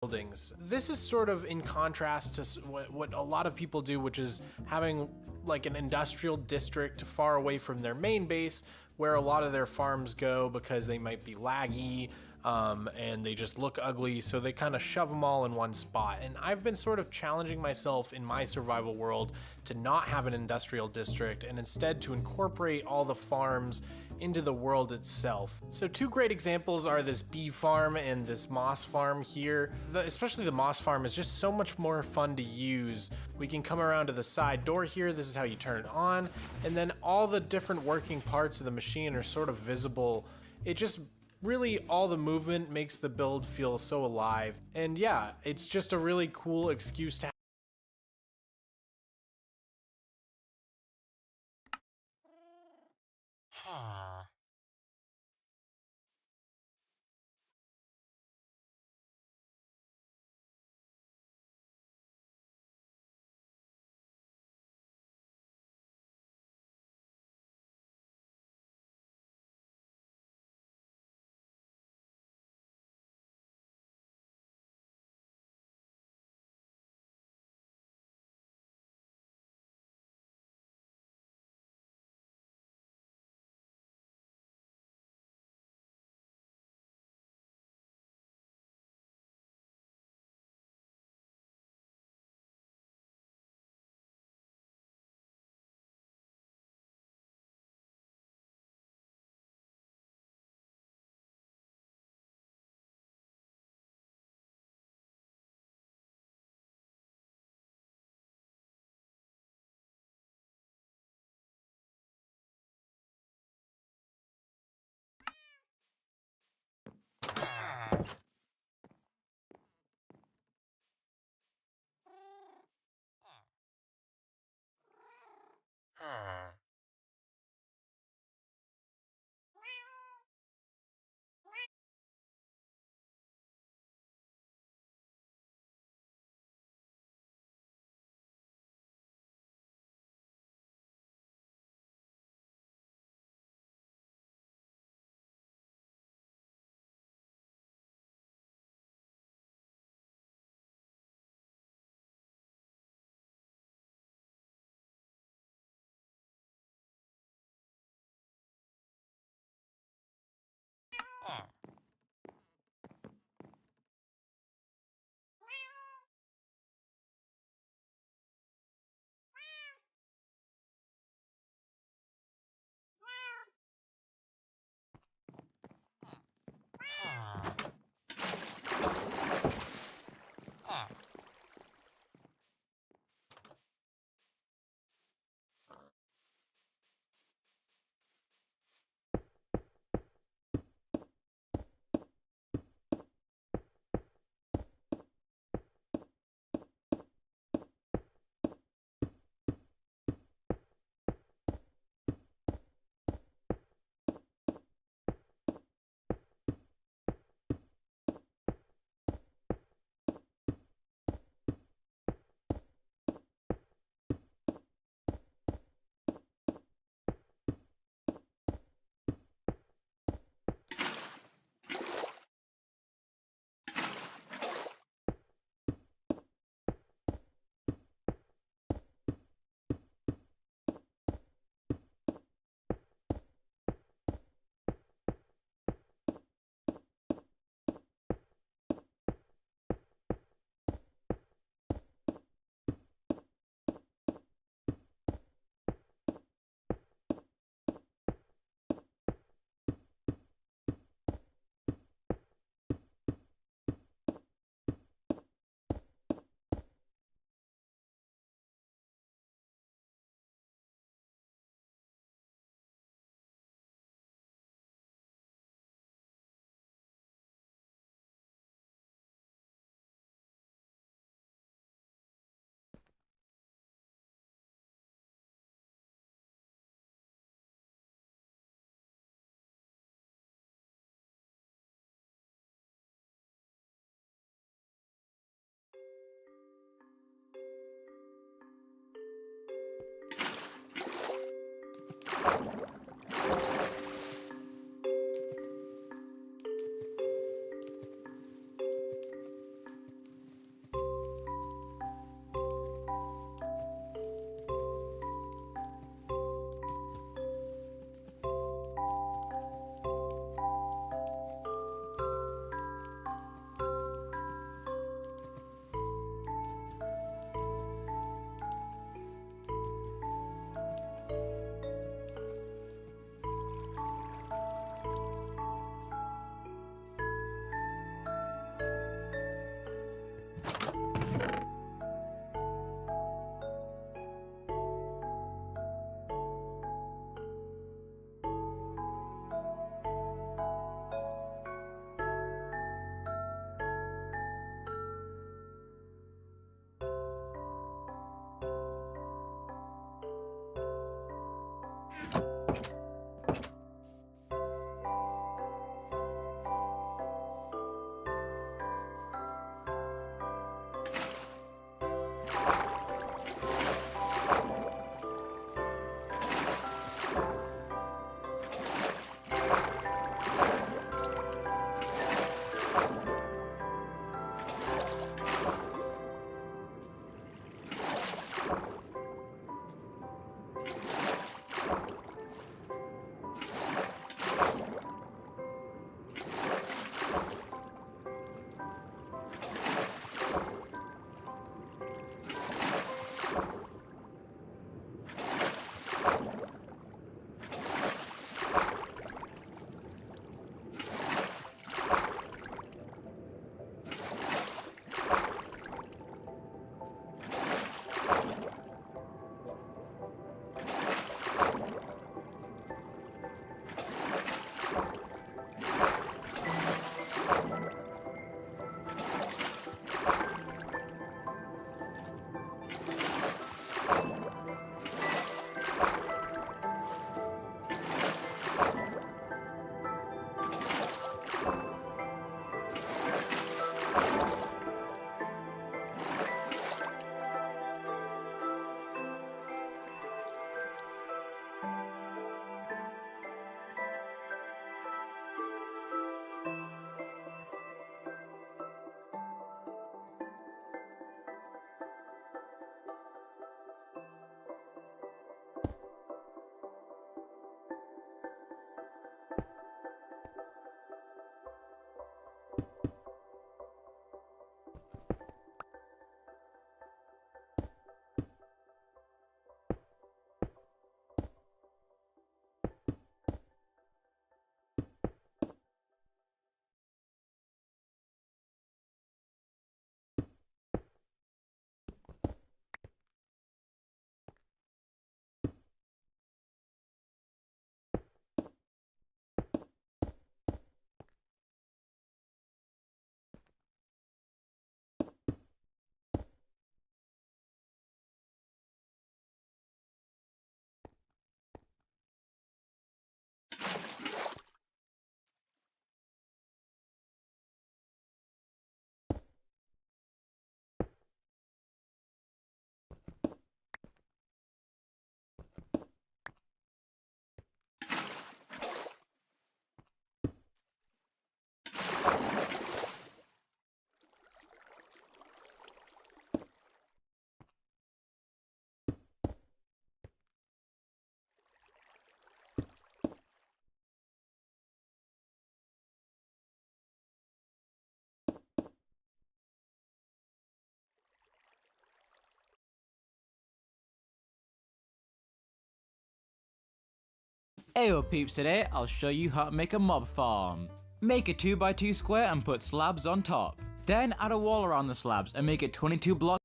buildings. This is sort of in contrast to what a lot of people do, which is having like an industrial district far away from their main base where a lot of their farms go because they might be laggy, and they just look ugly, so they kind of shove them all in one spot. And I've been sort of challenging myself in my survival world to not have an industrial district and instead to incorporate all the farms into the world itself. So two great examples are this bee farm and this moss farm here. Especially the moss farm is just so much more fun to use. We can come around to the side door here, this is how you turn it on, and then all the different working parts of the machine are sort of visible. It just really, all the movement makes the build feel so alive. And yeah, it's just a really cool excuse to Huh. Huh. Huh. Huh. Huh. Ayo peeps, today I'll show you how to make a mob farm. Make a 2x2 square and put slabs on top. Then add a wall around the slabs and make it 22 blocks.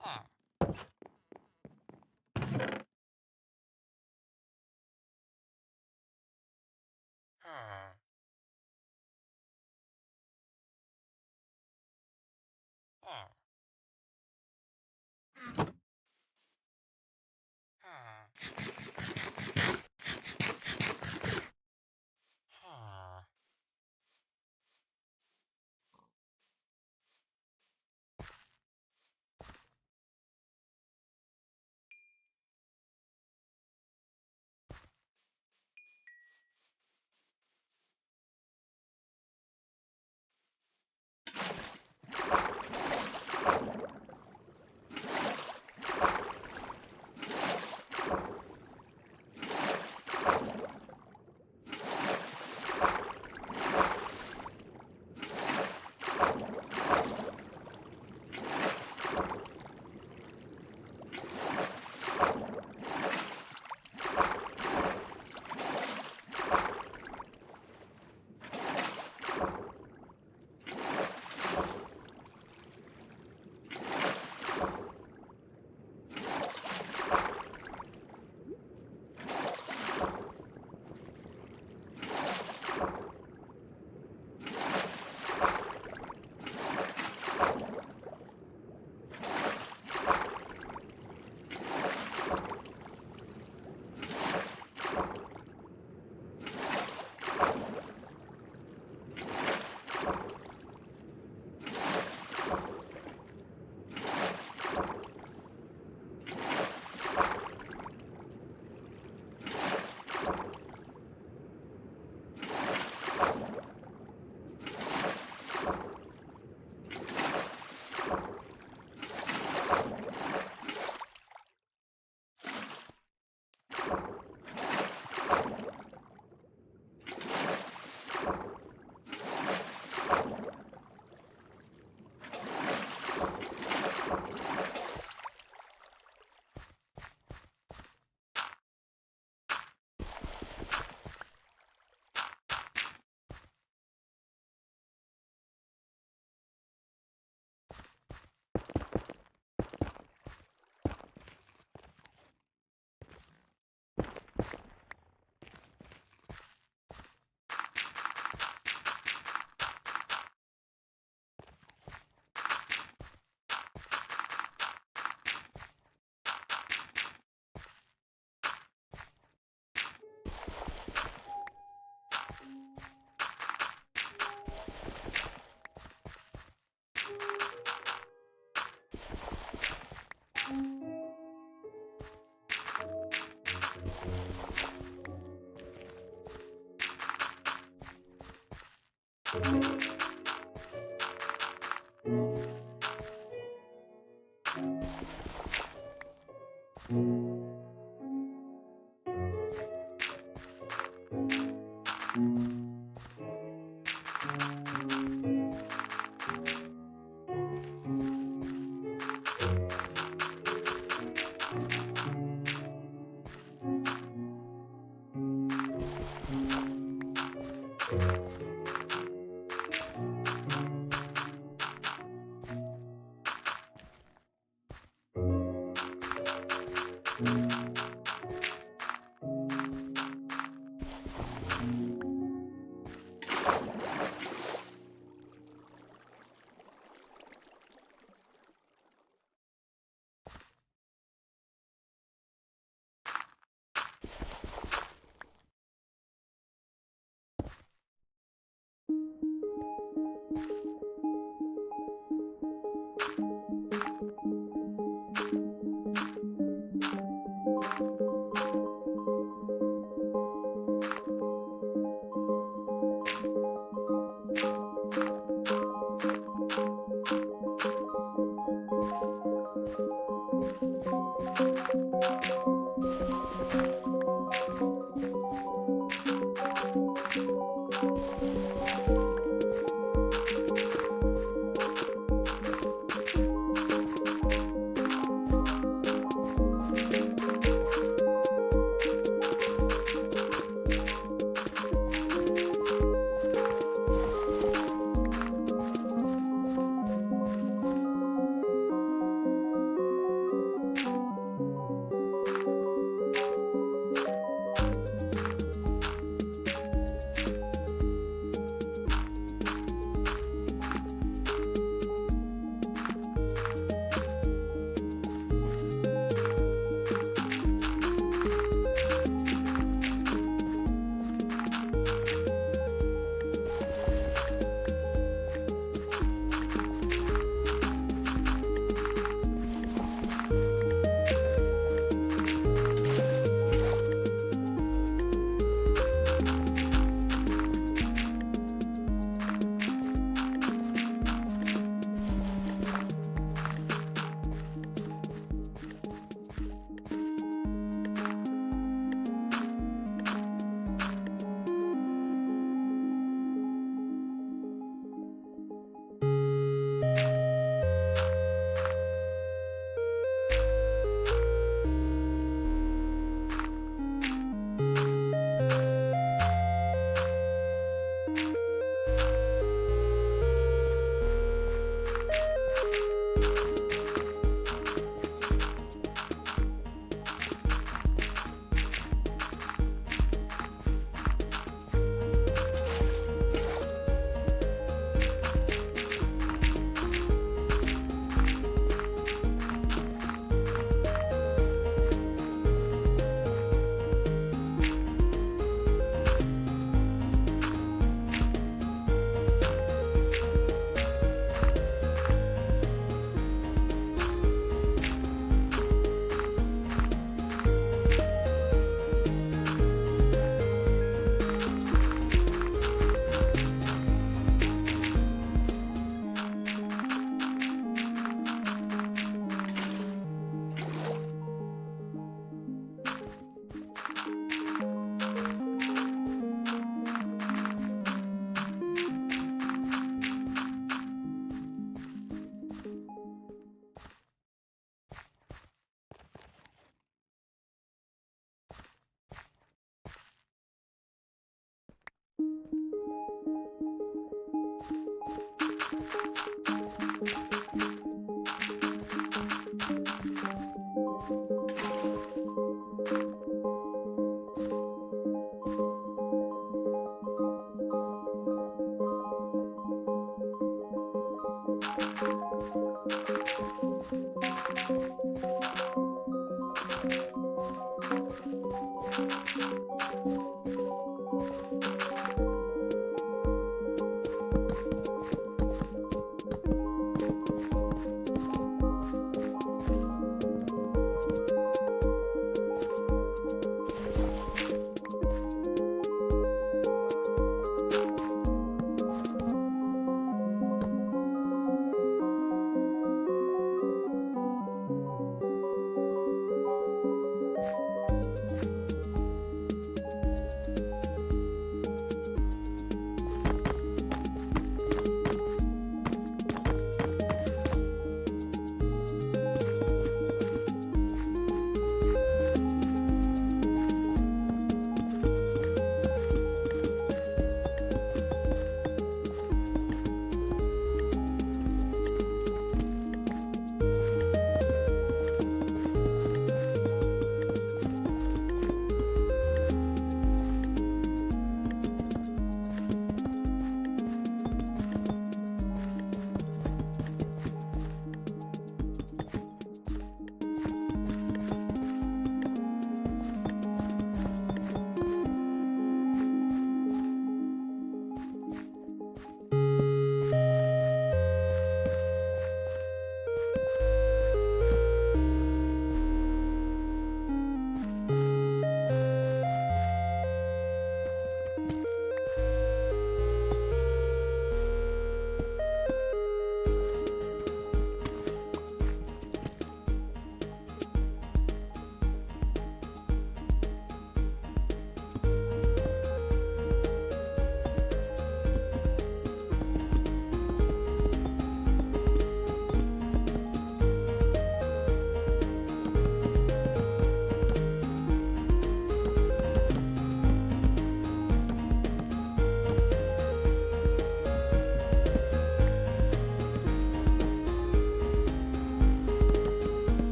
Ah. Ah. Ah. Ah. Ah.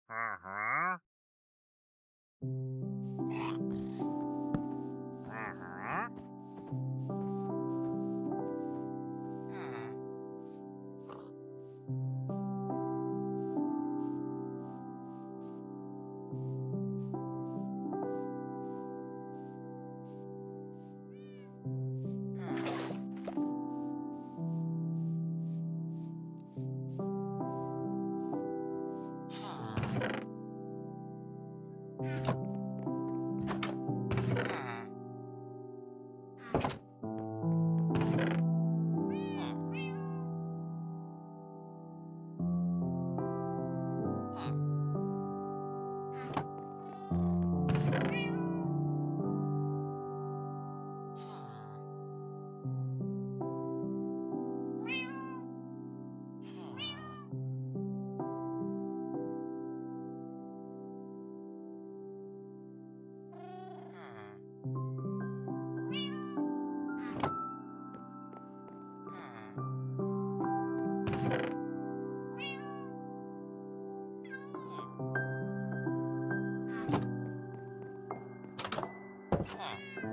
Uh-huh. Uh-huh.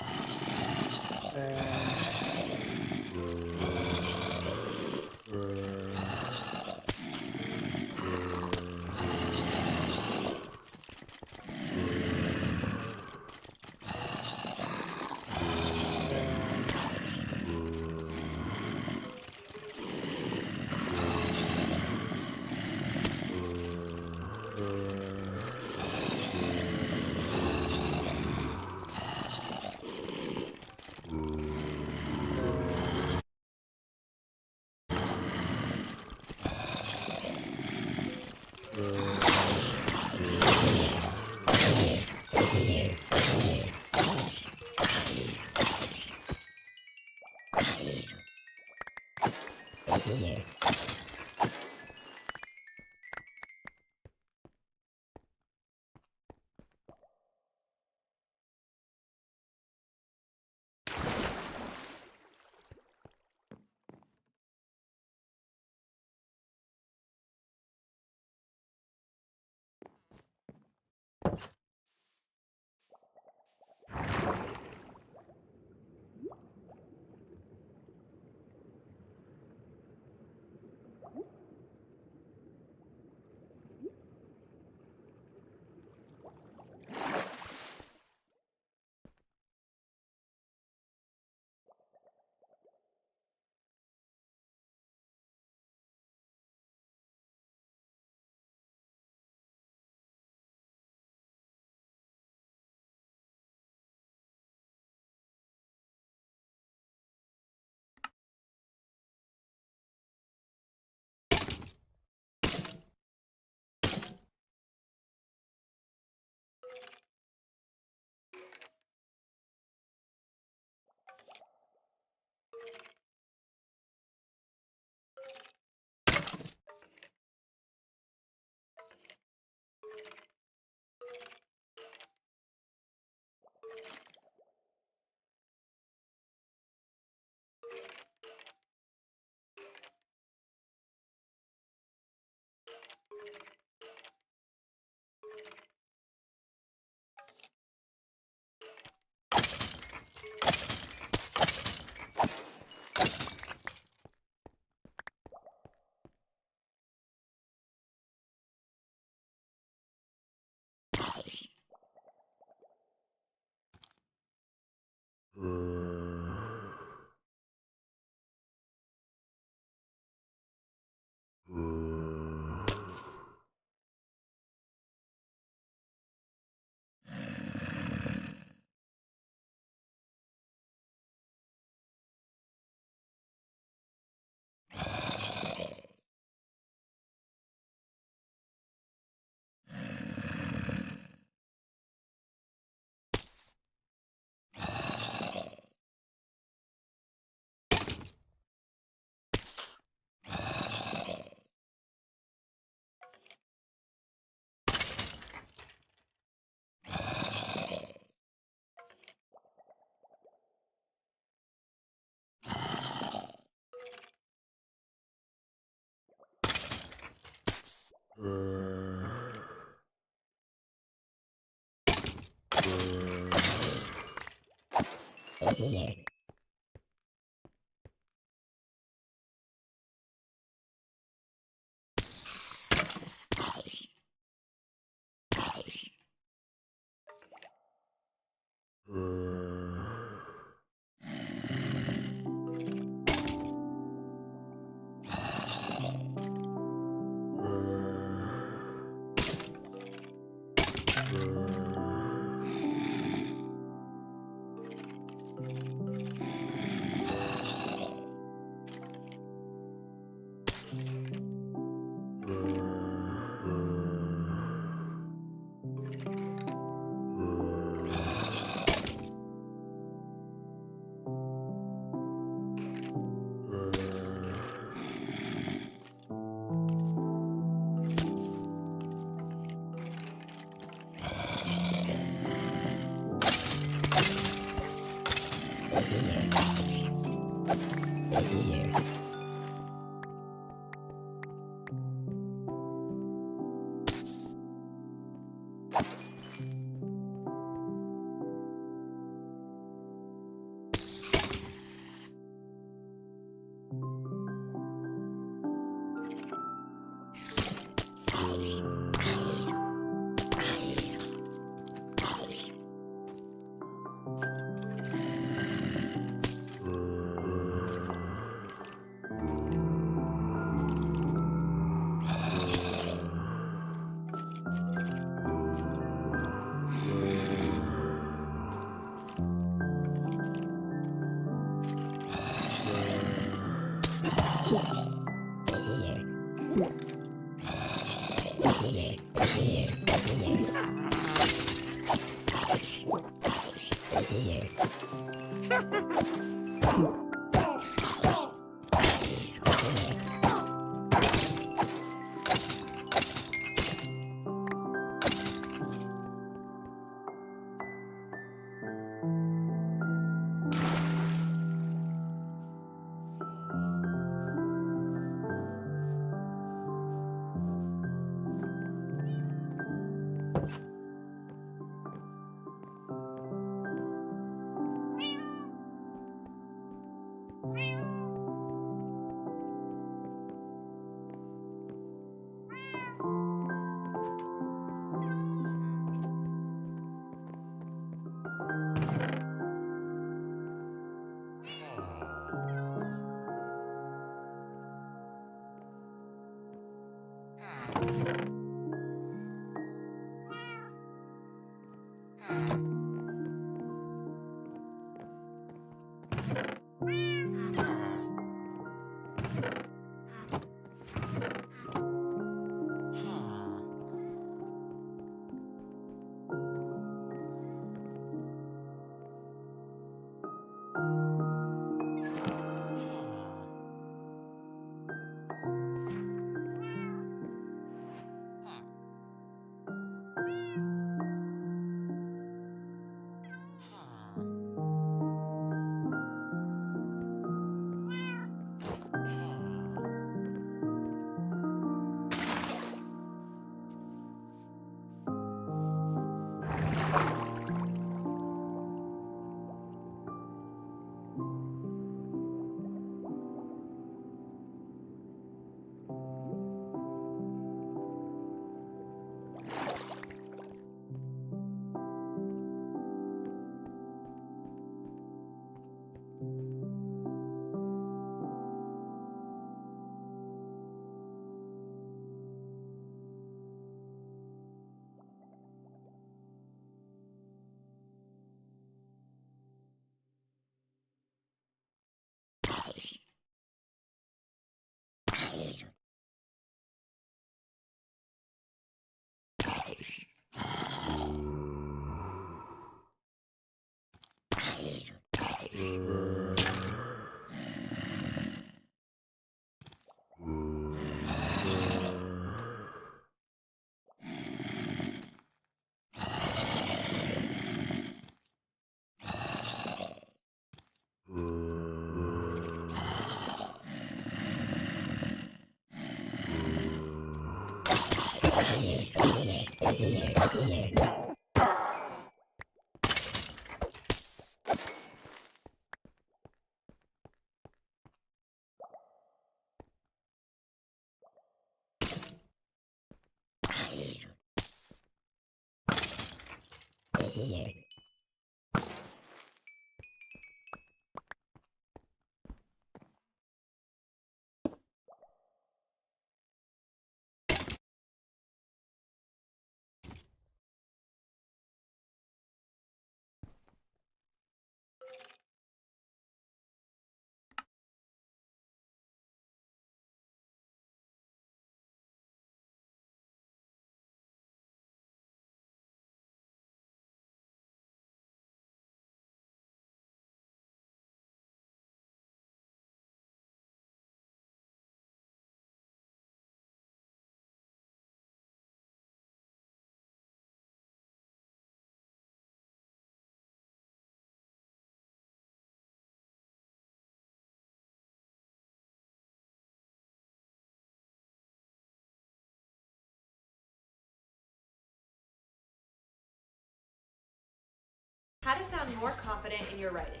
How to sound more confident in your writing.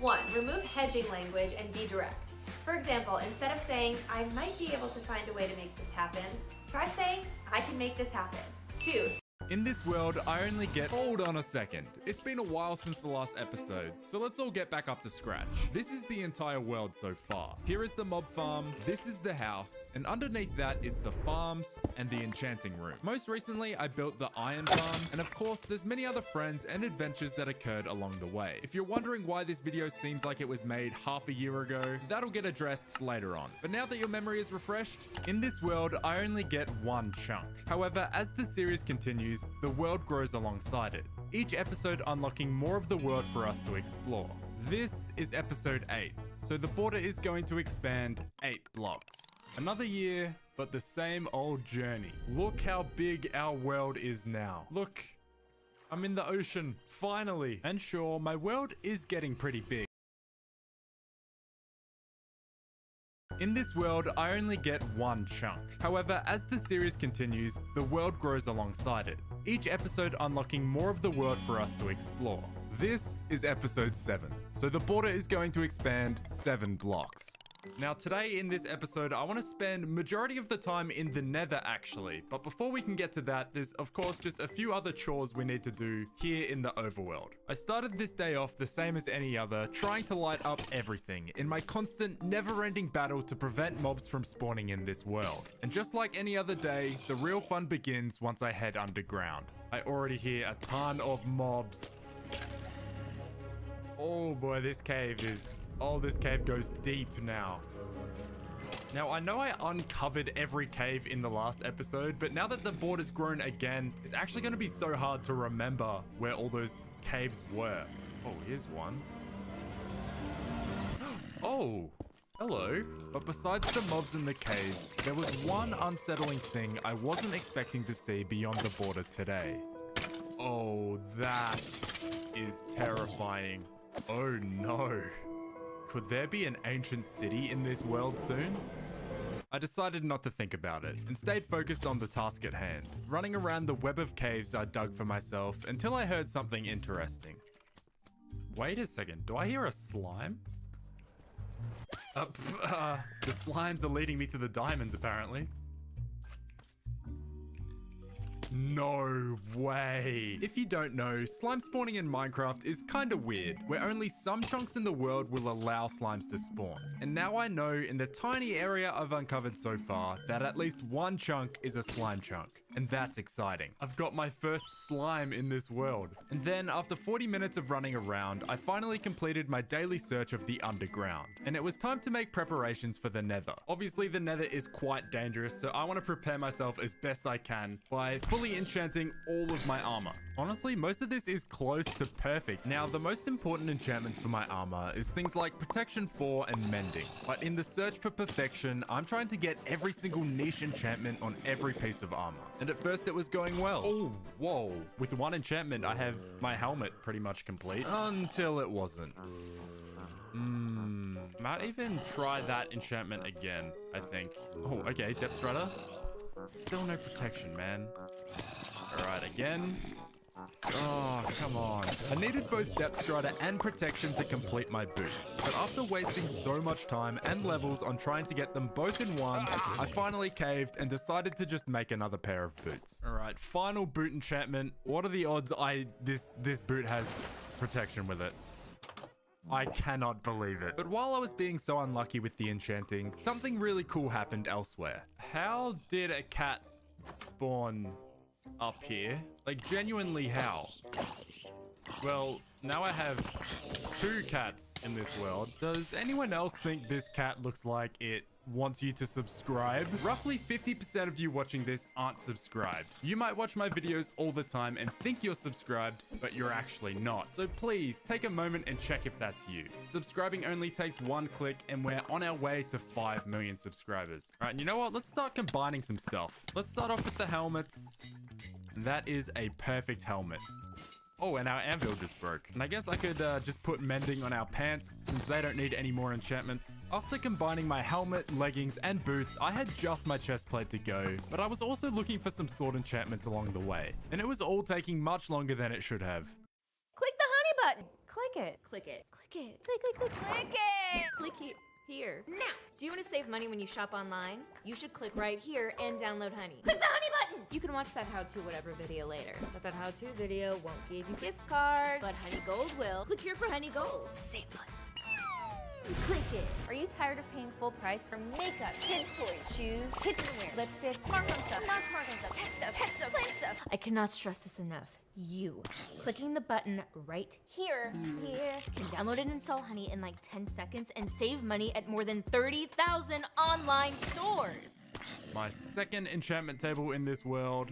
1. Remove hedging language and be direct. For example, instead of saying, I might be able to find a way to make this happen, try saying, I can make this happen. 2. In this world, I only get... Hold on a second. It's been a while since the last episode, so let's all get back up to scratch. This is the entire world so far. Here is the mob farm, this is the house, and underneath that is the farms and the enchanting room. Most recently, I built the iron farm, and of course, there's many other friends and adventures that occurred along the way. If you're wondering why this video seems like it was made half a year ago, that'll get addressed later on. But now that your memory is refreshed, in this world, I only get one chunk. However, as the series continues, the world grows alongside it, each episode unlocking more of the world for us to explore. This is episode 8, so the border is going to expand 8 blocks. Another year, but the same old journey. Look how big our world is now. Look, I'm in the ocean, finally. And sure, my world is getting pretty big. In this world, I only get one chunk. However, as the series continues, the world grows alongside it, each episode unlocking more of the world for us to explore. This is episode 7, so the border is going to expand 7 blocks. Now today in this episode, I want to spend majority of the time in the Nether actually, but before we can get to that, there's of course just a few other chores we need to do here in the overworld. I started this day off the same as any other, trying to light up everything in my constant never-ending battle to prevent mobs from spawning in this world. And just like any other day, the real fun begins once I head underground. I already hear a ton of mobs. Oh boy, this cave goes deep now. Now, I know I uncovered every cave in the last episode, but now that the border's grown again, it's actually going to be so hard to remember where all those caves were. Oh, here's one. Oh, hello. But besides the mobs in the caves, there was one unsettling thing I wasn't expecting to see beyond the border today. Oh, that is terrifying. Oh no. Could there be an ancient city in this world soon? I decided not to think about it and stayed focused on the task at hand, running around the web of caves I dug for myself until I heard something interesting. Wait a second, do I hear a slime? The slimes are leading me to the diamonds apparently. No way. If you don't know, slime spawning in Minecraft is kinda weird, where only some chunks in the world will allow slimes to spawn. And now I know in the tiny area I've uncovered so far that at least one chunk is a slime chunk. And that's exciting. I've got my first slime in this world. And then after 40 minutes of running around, I finally completed my daily search of the underground. And it was time to make preparations for the Nether. Obviously the Nether is quite dangerous, so I want to prepare myself as best I can by fully enchanting all of my armor. Honestly, most of this is close to perfect. Now, the most important enchantments for my armor is things like Protection 4 and Mending. But in the search for perfection, I'm trying to get every single niche enchantment on every piece of armor. And at first it was going well. Oh, whoa. With one enchantment, I have my helmet pretty much complete. Until it wasn't. Might even try that enchantment again, I think. Oh, okay, Depth Strider. Still no protection, man. Alright, again. Oh, come on. I needed both Depth Strider and Protection to complete my boots, but after wasting so much time and levels on trying to get them both in one, I finally caved and decided to just make another pair of boots. All right, final boot enchantment. What are the odds this boot has Protection with it? I cannot believe it. But while I was being so unlucky with the enchanting, something really cool happened elsewhere. How did a cat spawn up here? Like, genuinely how? Well, now I have 2 cats in this world. Does anyone else think this cat looks like it wants you to subscribe? Roughly 50% of you watching this aren't subscribed. You might watch my videos all the time and think you're subscribed, but you're actually not. So please take a moment and check if that's you. Subscribing only takes 1 click and we're on our way to 5 million subscribers. All right, and you know what? Let's start combining some stuff. Let's start off with the helmets. That is a perfect helmet. Oh, and our anvil just broke. And I guess I could just put mending on our pants since they don't need any more enchantments. After combining my helmet, leggings, and boots, I had just my chest plate to go, but I was also looking for some sword enchantments along the way. And it was all taking much longer than it should have. Click the honey button. Click it. Click it. Click it. Click it. Click it. Here. Now, do you want to save money when you shop online? You should click right here and download Honey. Click the honey button. You can watch that how-to whatever video later. But that how-to video won't give you gift cards. But Honey Gold will. Click here for Honey Gold. Save money. Click it. Are you tired of paying full price for makeup, kids' toys, shoes, kitchenware, lipstick, smart home stuff, not smart home stuff, pet stuff, plant stuff? I cannot stress this enough. You clicking the button right here can download and install Honey in like 10 seconds and save money at more than 30,000 online stores. My second enchantment table in this world.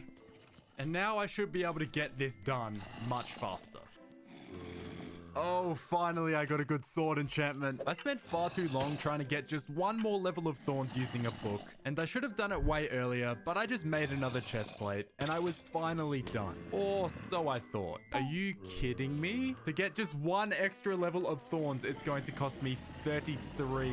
And now I should be able to get this done much faster. Oh, finally I got a good sword enchantment. I spent far too long trying to get just 1 more level of thorns using a book, and I should have done it way earlier, but I just made another chest plate, and I was finally done. Or so I thought. Are you kidding me? To get just 1 extra level of thorns, it's going to cost me 33.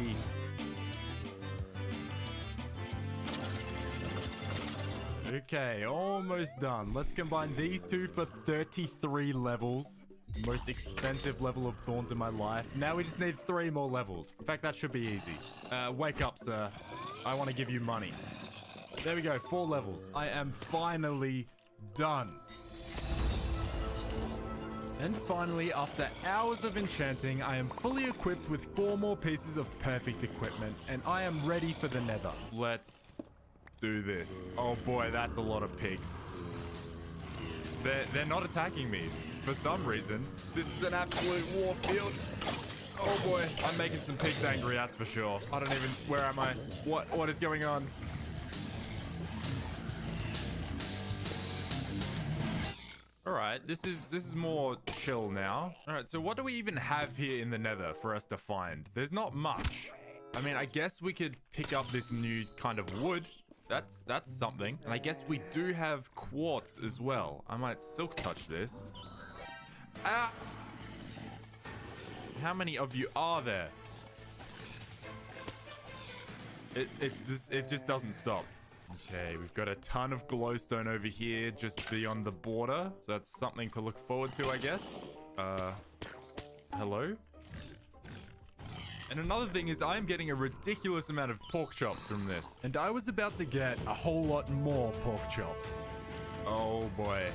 Okay, almost done. Let's combine these 2 for 33 levels. Most expensive level of thorns in my life. Now we just need 3 more levels. In fact, that should be easy. Wake up, sir. I want to give you money. There we go, 4 levels. I am finally done. And finally, after hours of enchanting, I am fully equipped with 4 more pieces of perfect equipment, and I am ready for the nether. Let's do this. Oh boy, that's a lot of pigs. They're not attacking me. For some reason, this is an absolute war field. Oh boy, I'm making some pigs angry, that's for sure. I don't even, where am I? What is going on? All right, this is more chill now. All right, so what do we even have here in the nether for us to find? There's not much. I mean, I guess we could pick up this new kind of wood. That's something. And I guess we do have quartz as well. I might silk touch this. Ah! How many of you are there? It just doesn't stop. Okay, we've got a ton of glowstone over here just beyond the border. So that's something to look forward to, I guess. Hello? And another thing is I'm getting a ridiculous amount of pork chops from this. And I was about to get a whole lot more pork chops. Oh boy.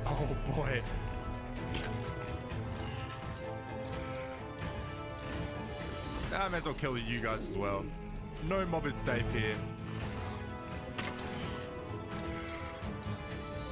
Oh boy. I may as well kill you guys as well. No mob is safe here.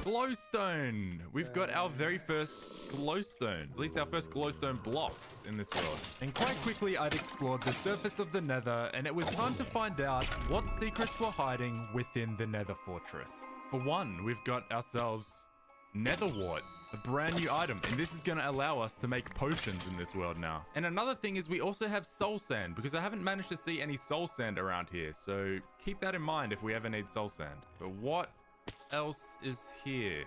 Glowstone! We've got our very first glowstone. At least our first glowstone blocks in this world. And quite quickly I'd explored the surface of the nether, and it was time to find out what secrets were hiding within the nether fortress. For one, we've got ourselves netherwort, a brand new item, and this is going to allow us to make potions in this world now. And another thing is we also have soul sand, because I haven't managed to see any soul sand around here, so keep that in mind if we ever need soul sand. But what else is here?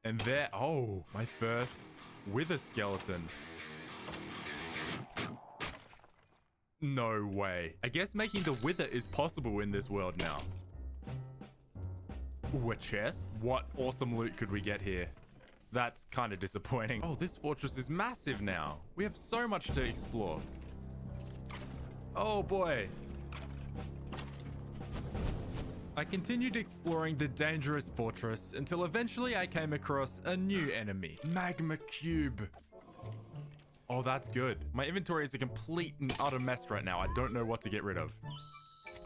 And there, oh, my first wither skeleton. No way. I guess making the wither is possible in this world now. Ooh, a chest. What awesome loot could we get here? That's kind of disappointing. Oh, this fortress is massive now. We have so much to explore. Oh boy. I continued exploring the dangerous fortress until eventually I came across a new enemy. Magma cube. Oh, that's good. My inventory is a complete and utter mess right now. I don't know what to get rid of.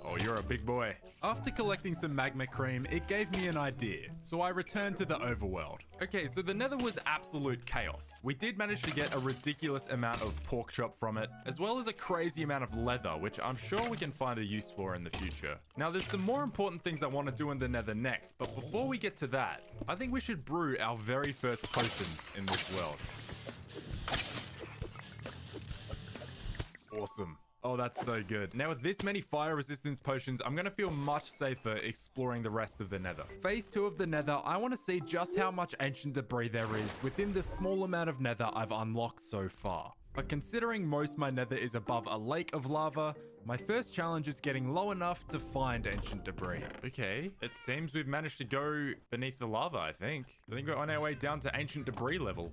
Oh, you're a big boy. After collecting some magma cream, it gave me an idea. So I returned to the overworld. Okay, so the nether was absolute chaos. We did manage to get a ridiculous amount of pork chop from it, as well as a crazy amount of leather, which I'm sure we can find a use for in the future. Now, there's some more important things I want to do in the nether next, but before we get to that, I think we should brew our very first potions in this world. Awesome. Oh, that's so good. Now with this many fire resistance potions, I'm going to feel much safer exploring the rest of the nether. Phase 2 of the nether, I want to see just how much ancient debris there is within the small amount of nether I've unlocked so far. But considering most my nether is above a lake of lava, my first challenge is getting low enough to find ancient debris. Okay, it seems we've managed to go beneath the lava, I think. I think we're on our way down to ancient debris level.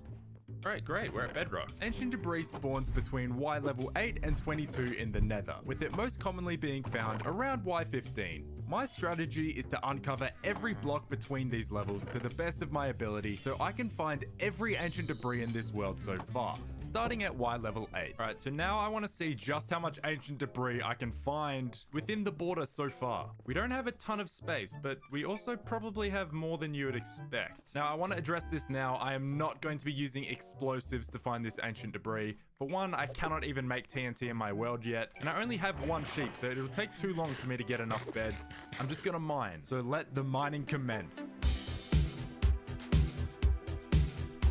Alright, great, we're at bedrock. Ancient debris spawns between Y level 8 and 22 in the nether, with it most commonly being found around Y15. My strategy is to uncover every block between these levels to the best of my ability so I can find every ancient debris in this world so far, starting at Y level 8. Alright, so now I want to see just how much ancient debris I can find within the border so far. We don't have a ton of space, but we also probably have more than you would expect. Now, I want to address this now. I am not going to be using explosives to find this ancient debris. For one, I cannot even make TNT in my world yet, and I only have one sheep, so it'll take too long for me to get enough beds. I'm just gonna mine, so let the mining commence.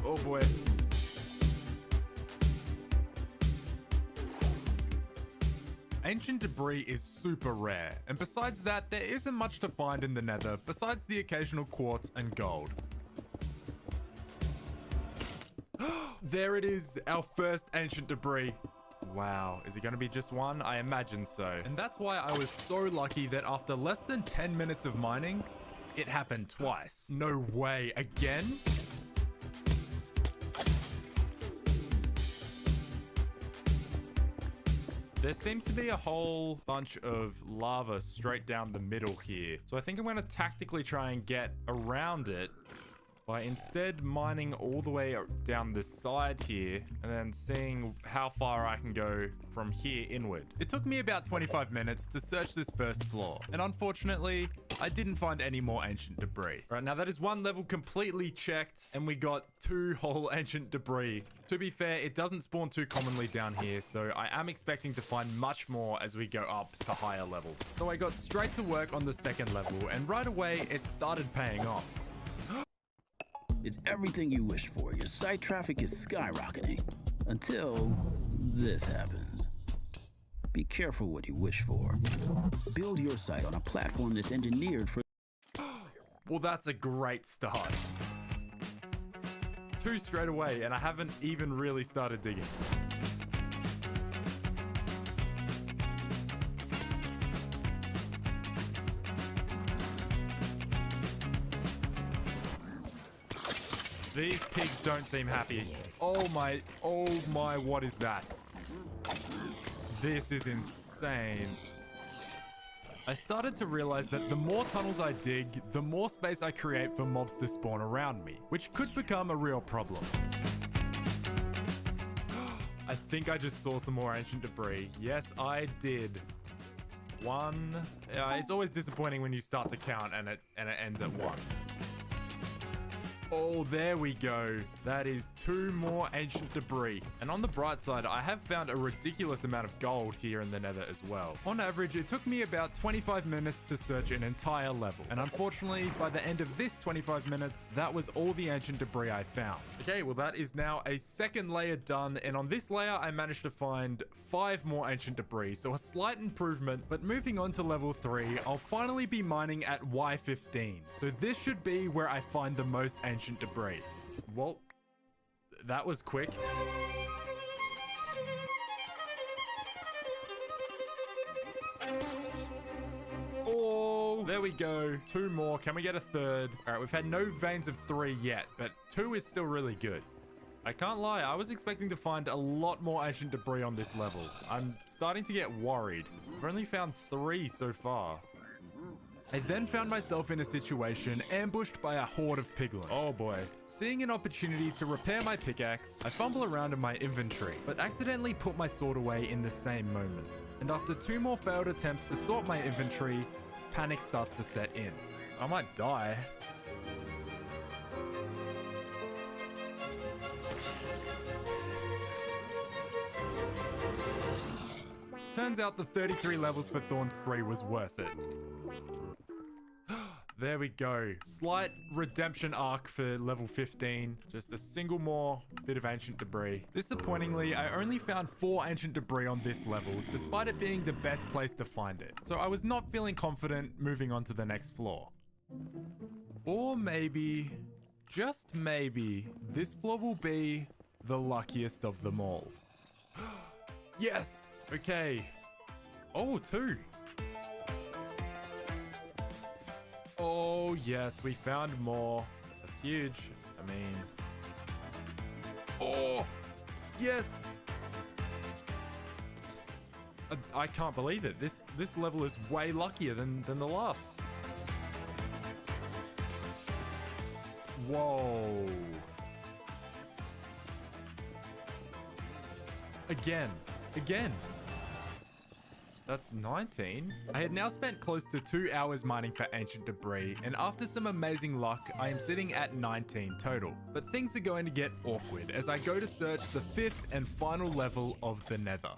Oh boy. Ancient debris is super rare, and besides that, there isn't much to find in the nether besides the occasional quartz and gold. There it is, our first ancient debris. Wow, is it going to be just one? I imagine so. And that's why I was so lucky that after less than 10 minutes of mining, it happened twice. No way, again? There seems to be a whole bunch of lava straight down the middle here. So I think I'm going to tactically try and get around it by instead mining all the way down the side here and then seeing how far I can go from here inward. It took me about 25 minutes to search this first floor, and unfortunately, I didn't find any more ancient debris. Right, now that is one level completely checked, and we got 2 whole ancient debris. To be fair, it doesn't spawn too commonly down here, so I am expecting to find much more as we go up to higher levels. So I got straight to work on the second level, and right away, it started paying off. It's everything you wished for. Your site traffic is skyrocketing. Until this happens. Be careful what you wish for. Build your site on a platform that's engineered for... Well, that's a great start. 2 straight away, and I haven't even really started digging. These pigs don't seem happy. Oh my, what is that? This is insane. I started to realize that the more tunnels I dig, the more space I create for mobs to spawn around me, which could become a real problem. I think I just saw some more ancient debris. Yes, I did. 1. It's always disappointing when you start to count and it ends at 1. Oh, there we go. That is 2 more ancient debris. And on the bright side, I have found a ridiculous amount of gold here in the nether as well. On average, it took me about 25 minutes to search an entire level. And unfortunately, by the end of this 25 minutes, that was all the ancient debris I found. Okay, well that is now a second layer done. And on this layer, I managed to find 5 more ancient debris. So a slight improvement, but moving on to level 3, I'll finally be mining at Y15. So this should be where I find the most ancient debris. Well, that was quick. Oh, There we go. 2 more. Can we get a third? All right, we've had no veins of 3 yet, but 2 is still really good. I can't lie, I was expecting to find a lot more ancient debris on this level. I'm starting to get worried. I've only found 3 so far. I then found myself in a situation ambushed by a horde of piglins. Oh boy. Seeing an opportunity to repair my pickaxe, I fumble around in my inventory, but accidentally put my sword away in the same moment. And after 2 more failed attempts to sort my inventory, panic starts to set in. I might die. Turns out the 33 levels for Thorns 3 was worth it. There we go. Slight redemption arc for level 15. Just a single more bit of ancient debris. Disappointingly, I only found 4 ancient debris on this level, despite it being the best place to find it. So I was not feeling confident moving on to the next floor. Or maybe, just maybe, this floor will be the luckiest of them all. Yes! Okay. Oh, 2. Oh, yes, we found more. That's huge. I mean... Oh! Yes! I can't believe it. This level is way luckier than the last. Whoa. Again. That's 19. I had now spent close to 2 hours mining for ancient debris, and after some amazing luck, I am sitting at 19 total. But things are going to get awkward as I go to search the 5th and final level of the Nether.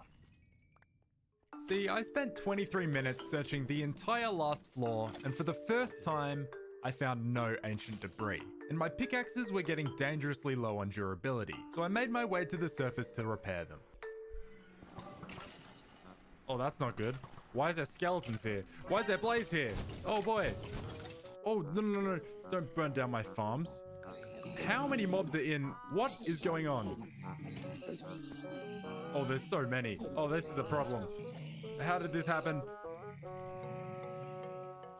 See, I spent 23 minutes searching the entire last floor, and for the first time, I found no ancient debris. And my pickaxes were getting dangerously low on durability, so I made my way to the surface to repair them. Oh, that's not good. Why is there skeletons here? Why is there blaze here? Oh boy. Oh, no. Don't burn down my farms. How many mobs are in? What is going on? Oh, there's so many. Oh, this is a problem. How did this happen?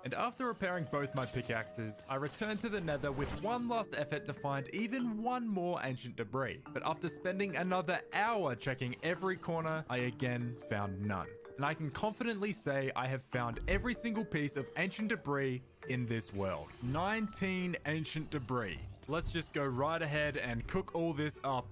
And after repairing both my pickaxes, I returned to the Nether with one last effort to find even one more ancient debris. But after spending another hour checking every corner, I again found none. And I can confidently say I have found every single piece of ancient debris in this world. 19 ancient debris. Let's just go right ahead and cook all this up.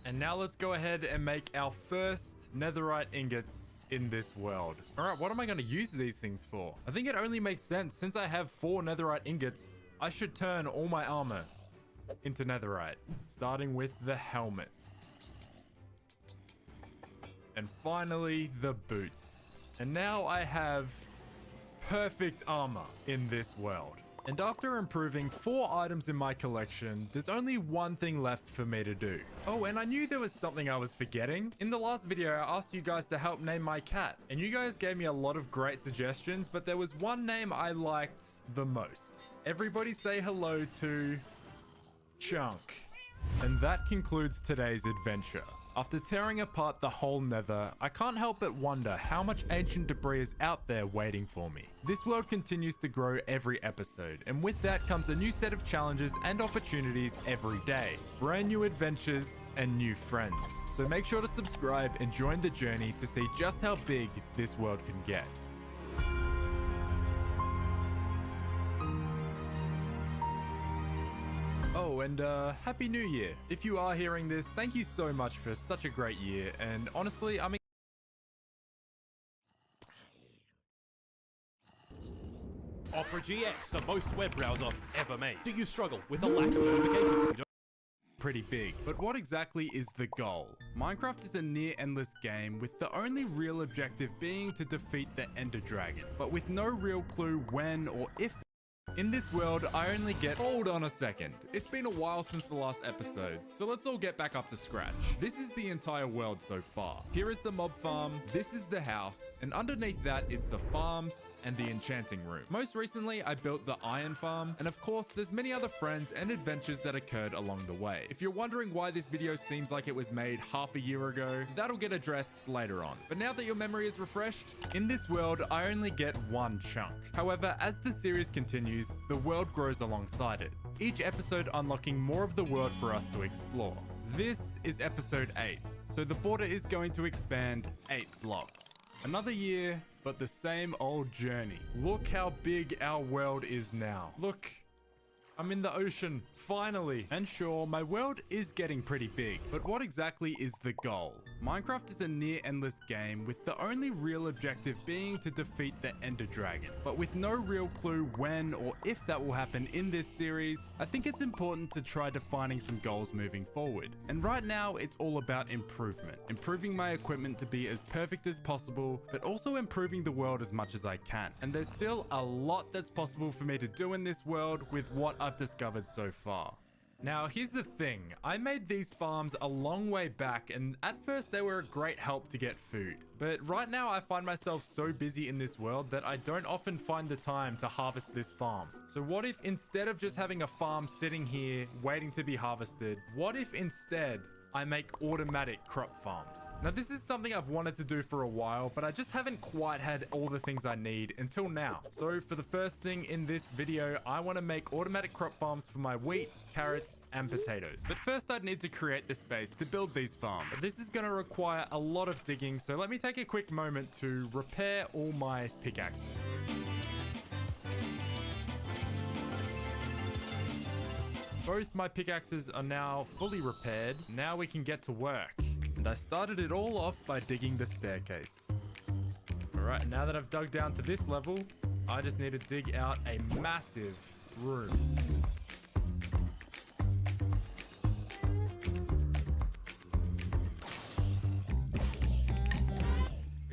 And now let's go ahead and make our first netherite ingots in this world. All right, what am I going to use these things for? I think it only makes sense since I have 4 netherite ingots, I should turn all my armor into netherite, starting with the helmet. And finally, the boots. And now I have perfect armor in this world. And after improving 4 items in my collection, there's only one thing left for me to do. Oh, and I knew there was something I was forgetting. In the last video, I asked you guys to help name my cat, and you guys gave me a lot of great suggestions, but there was one name I liked the most. Everybody say hello to Chunk. And that concludes today's adventure. After tearing apart the whole Nether, I can't help but wonder how much ancient debris is out there waiting for me. This world continues to grow every episode, and with that comes a new set of challenges and opportunities every day. Brand new adventures and new friends. So make sure to subscribe and join the journey to see just how big this world can get. Oh, and Happy New Year. If you are hearing this, thank you so much for such a great year, and honestly, I'm Opera GX, the most web browser ever made. Do you struggle with a lack of notifications? pretty big. But what exactly is the goal? Minecraft is a near endless game with the only real objective being to defeat the Ender Dragon, but with no real clue when or if In this world, I only get... Hold on a second. It's been a while since the last episode, so let's all get back up to scratch. This is the entire world so far. Here is the mob farm, this is the house, and underneath that is the farms and the enchanting room. Most recently, I built the iron farm, and of course, there's many other friends and adventures that occurred along the way. If you're wondering why this video seems like it was made half a year ago, that'll get addressed later on. But now that your memory is refreshed, in this world, I only get one chunk. However, as the series continues, the world grows alongside it, each episode unlocking more of the world for us to explore. This is episode 8, so the border is going to expand 8 blocks. Another year, but the same old journey. Look how big our world is now. Look, I'm in the ocean, finally. And sure, my world is getting pretty big, but what exactly is the goal? Minecraft is a near endless game with the only real objective being to defeat the Ender Dragon. But with no real clue when or if that will happen in this series, I think it's important to try defining some goals moving forward. And right now, it's all about improvement. Improving my equipment to be as perfect as possible, but also improving the world as much as I can. And there's still a lot that's possible for me to do in this world with what I've discovered so far. Now, here's the thing. I made these farms a long way back, and at first they were a great help to get food. But right now I find myself so busy in this world that I don't often find the time to harvest this farm. So what if instead of just having a farm sitting here waiting to be harvested, what if instead I make automatic crop farms? Now, this is something I've wanted to do for a while, but I just haven't quite had all the things I need until now. So for the first thing in this video, I want to make automatic crop farms for my wheat, carrots, and potatoes. But first I'd need to create the space to build these farms. This is going to require a lot of digging, so let me take a quick moment to repair all my pickaxes. Both my pickaxes are now fully repaired. Now we can get to work. And I started it all off by digging the staircase. Alright, now that I've dug down to this level, I just need to dig out a massive room.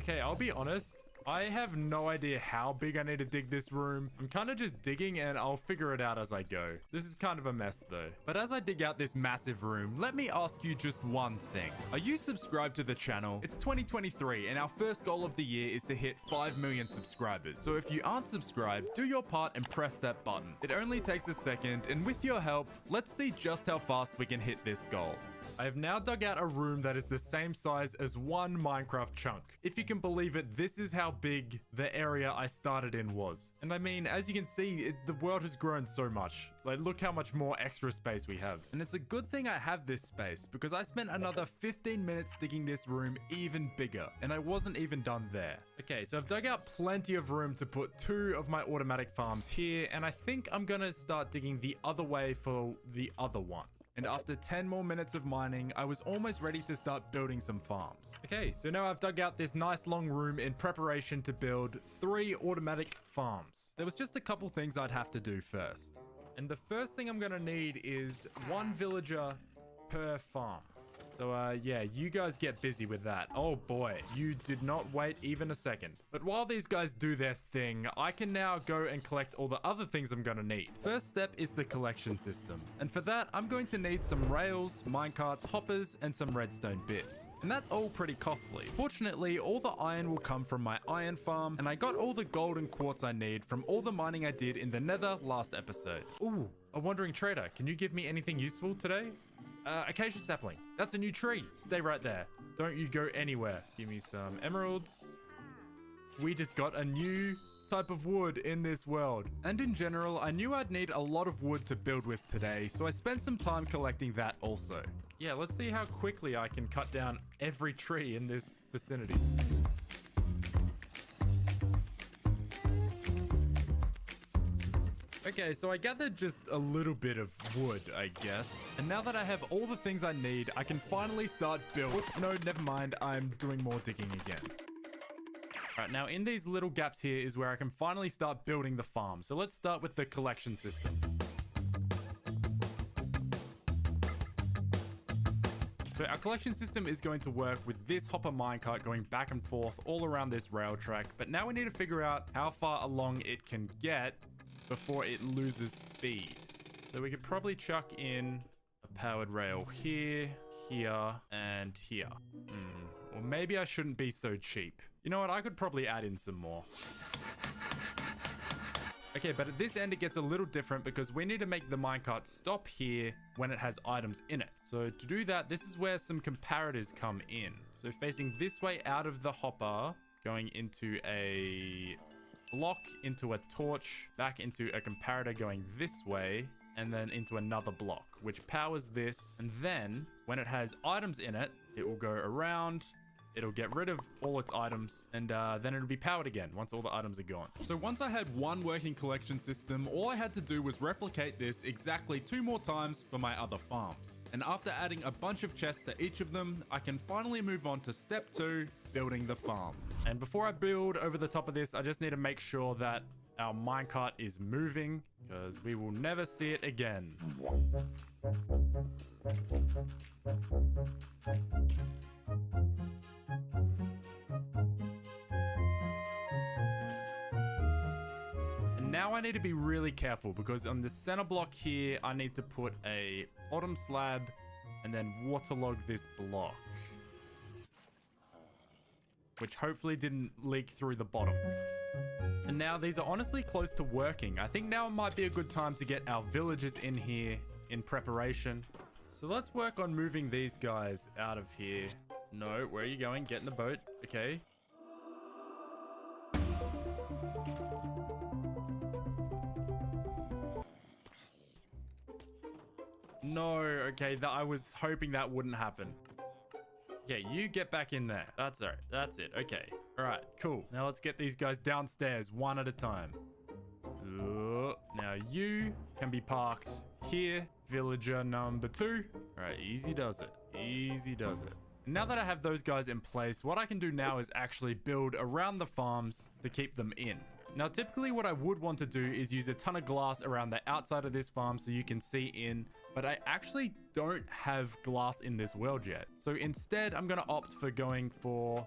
Okay, I'll be honest. I have no idea how big I need to dig this room. I'm kind of just digging and I'll figure it out as I go. This is kind of a mess though. But as I dig out this massive room, let me ask you just one thing. Are you subscribed to the channel? It's 2023 and our first goal of the year is to hit 5 million subscribers. So if you aren't subscribed, do your part and press that button. It only takes a second, and with your help, let's see just how fast we can hit this goal. I have now dug out a room that is the same size as one Minecraft chunk. If you can believe it, this is how big the area I started in was. And I mean, as you can see, the world has grown so much. Like, look how much more extra space we have. And it's a good thing I have this space, because I spent another 15 minutes digging this room even bigger, and I wasn't even done there. Okay, so I've dug out plenty of room to put 2 of my automatic farms here, and I think I'm gonna start digging the other way for the other one. And after 10 more minutes of mining, I was almost ready to start building some farms. Okay, so now I've dug out this nice long room in preparation to build 3 automatic farms. There was just a couple things I'd have to do first. And the first thing I'm gonna need is 1 villager per farm. So yeah, you guys get busy with that. Oh boy, you did not wait even a second. But while these guys do their thing, I can now go and collect all the other things I'm gonna need. First step is the collection system. And for that, I'm going to need some rails, minecarts, hoppers, and some redstone bits. And that's all pretty costly. Fortunately, all the iron will come from my iron farm, and I got all the gold and quartz I need from all the mining I did in the nether last episode. Ooh, a wandering trader. Can you give me anything useful today? Acacia sapling. That's a new tree. Stay right there. Don't you go anywhere. Give me some emeralds. We just got a new type of wood in this world. And in general, I knew I'd need a lot of wood to build with today, so I spent some time collecting that also. Yeah, let's see how quickly I can cut down every tree in this vicinity. Okay, so I gathered just a little bit of wood, I guess. And now that I have all the things I need, I can finally start building. No, never mind. I'm doing more digging again. All right, now in these little gaps here is where I can finally start building the farm. So let's start with the collection system. So our collection system is going to work with this hopper minecart going back and forth all around this rail track. But now we need to figure out how far along it can get before it loses speed. So we could probably chuck in a powered rail here, here, and here. Or maybe I shouldn't be so cheap. You know what? I could probably add in some more. Okay, but at this end, it gets a little different because we need to make the minecart stop here when it has items in it. So to do that, this is where some comparators come in. So facing this way out of the hopper, going into a block, into a torch, back into a comparator going this way, and then into another block, which powers this. And then when it has items in it, it will go around. It'll get rid of all its items, and then it'll be powered again once all the items are gone. So once I had one working collection system, all I had to do was replicate this exactly 2 more times for my other farms. And after adding a bunch of chests to each of them, I can finally move on to step 2, building the farm. And before I build over the top of this, I just need to make sure that our minecart is moving, because we will never see it again. Now I need to be really careful because on the center block here, I need to put a bottom slab and then waterlog this block, which hopefully didn't leak through the bottom. And now these are honestly close to working. I think now might be a good time to get our villagers in here in preparation. So let's work on moving these guys out of here. No, where are you going? Get in the boat. Okay. No, okay, I was hoping that wouldn't happen. Okay, you get back in there. That's all right. That's it. Okay. All right, cool. Now let's get these guys downstairs one at a time. Now you can be parked here. Villager number 2. All right, easy does it. Easy does it. Now that I have those guys in place, what I can do now is actually build around the farms to keep them in. Now, typically what I would want to do is use a ton of glass around the outside of this farm so you can see in, but I actually don't have glass in this world yet. So instead, I'm going to opt for going for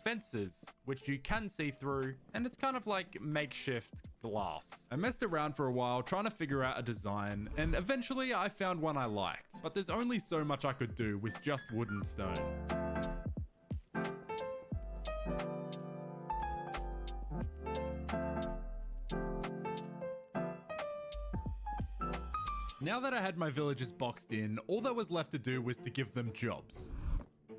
fences, which you can see through, and it's kind of like makeshift glass. I messed around for a while trying to figure out a design, and eventually I found one I liked, but there's only so much I could do with just wood and stone. Now that I had my villagers boxed in, all that was left to do was to give them jobs. Are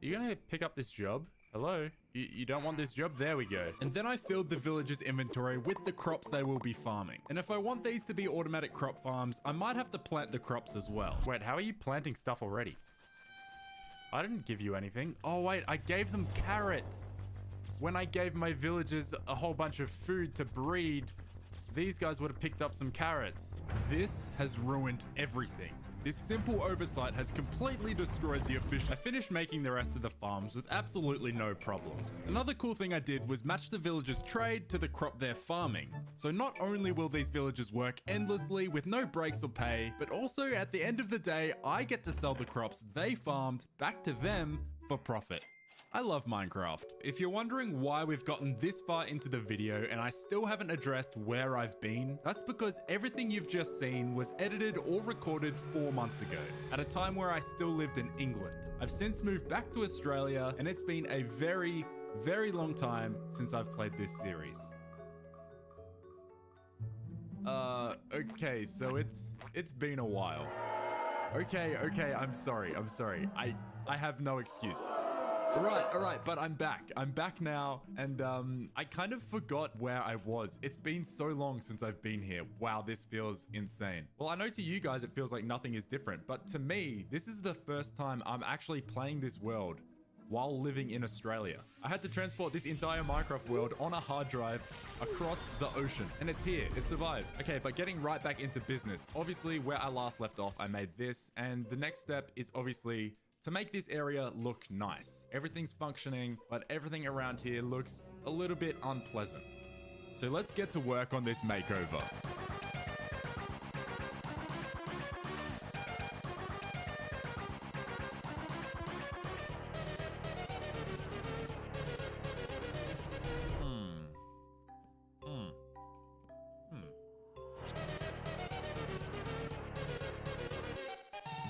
you gonna pick up this job? Hello? You don't want this job? There we go. And then I filled the villagers' inventory with the crops they will be farming. And if I want these to be automatic crop farms, I might have to plant the crops as well. Wait, how are you planting stuff already? I didn't give you anything. Oh wait, I gave them carrots. When I gave my villagers a whole bunch of food to breed, these guys would have picked up some carrots. This has ruined everything. This simple oversight has completely destroyed the efficiency. I finished making the rest of the farms with absolutely no problems. Another cool thing I did was match the villagers' trade to the crop they're farming. So not only will these villagers work endlessly with no breaks or pay, but also at the end of the day, I get to sell the crops they farmed back to them for profit. I love Minecraft. If you're wondering why we've gotten this far into the video and I still haven't addressed where I've been, that's because everything you've just seen was edited or recorded 4 months ago, at a time where I still lived in England. I've since moved back to Australia, and it's been a very, very long time since I've played this series. Okay, so it's been a while. Okay, I'm sorry. I have no excuse. All right, but I'm back. I'm back now, and I kind of forgot where I was. It's been so long since I've been here. Wow, this feels insane. Well, I know to you guys it feels like nothing is different, but to me, this is the first time I'm actually playing this world while living in Australia. I had to transport this entire Minecraft world on a hard drive across the ocean, and it's here. It survived. Okay, but getting right back into business. Obviously, where I last left off, I made this, and the next step is obviously to make this area look nice. Everything's functioning, but everything around here looks a little bit unpleasant. So let's get to work on this makeover.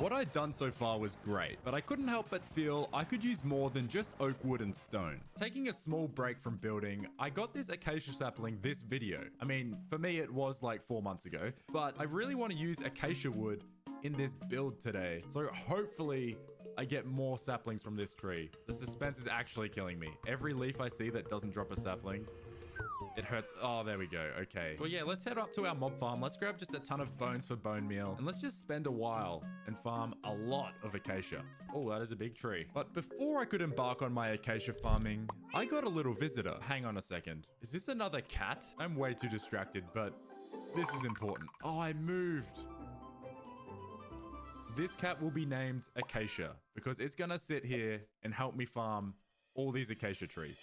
What I'd done so far was great, but I couldn't help but feel I could use more than just oak wood and stone. Taking a small break from building, I got this acacia sapling this video. I mean, for me it was like 4 months ago, but I really want to use acacia wood in this build today. So hopefully I get more saplings from this tree. The suspense is actually killing me. Every leaf I see that doesn't drop a sapling, it hurts. Oh, there we go. Okay. So yeah, let's head up to our mob farm. Let's grab just a ton of bones for bone meal. And let's just spend a while and farm a lot of acacia. Oh, that is a big tree. But before I could embark on my acacia farming, I got a little visitor. Hang on a second. Is this another cat? I'm way too distracted, but this is important. Oh, I moved. This cat will be named Acacia because it's gonna sit here and help me farm all these acacia trees.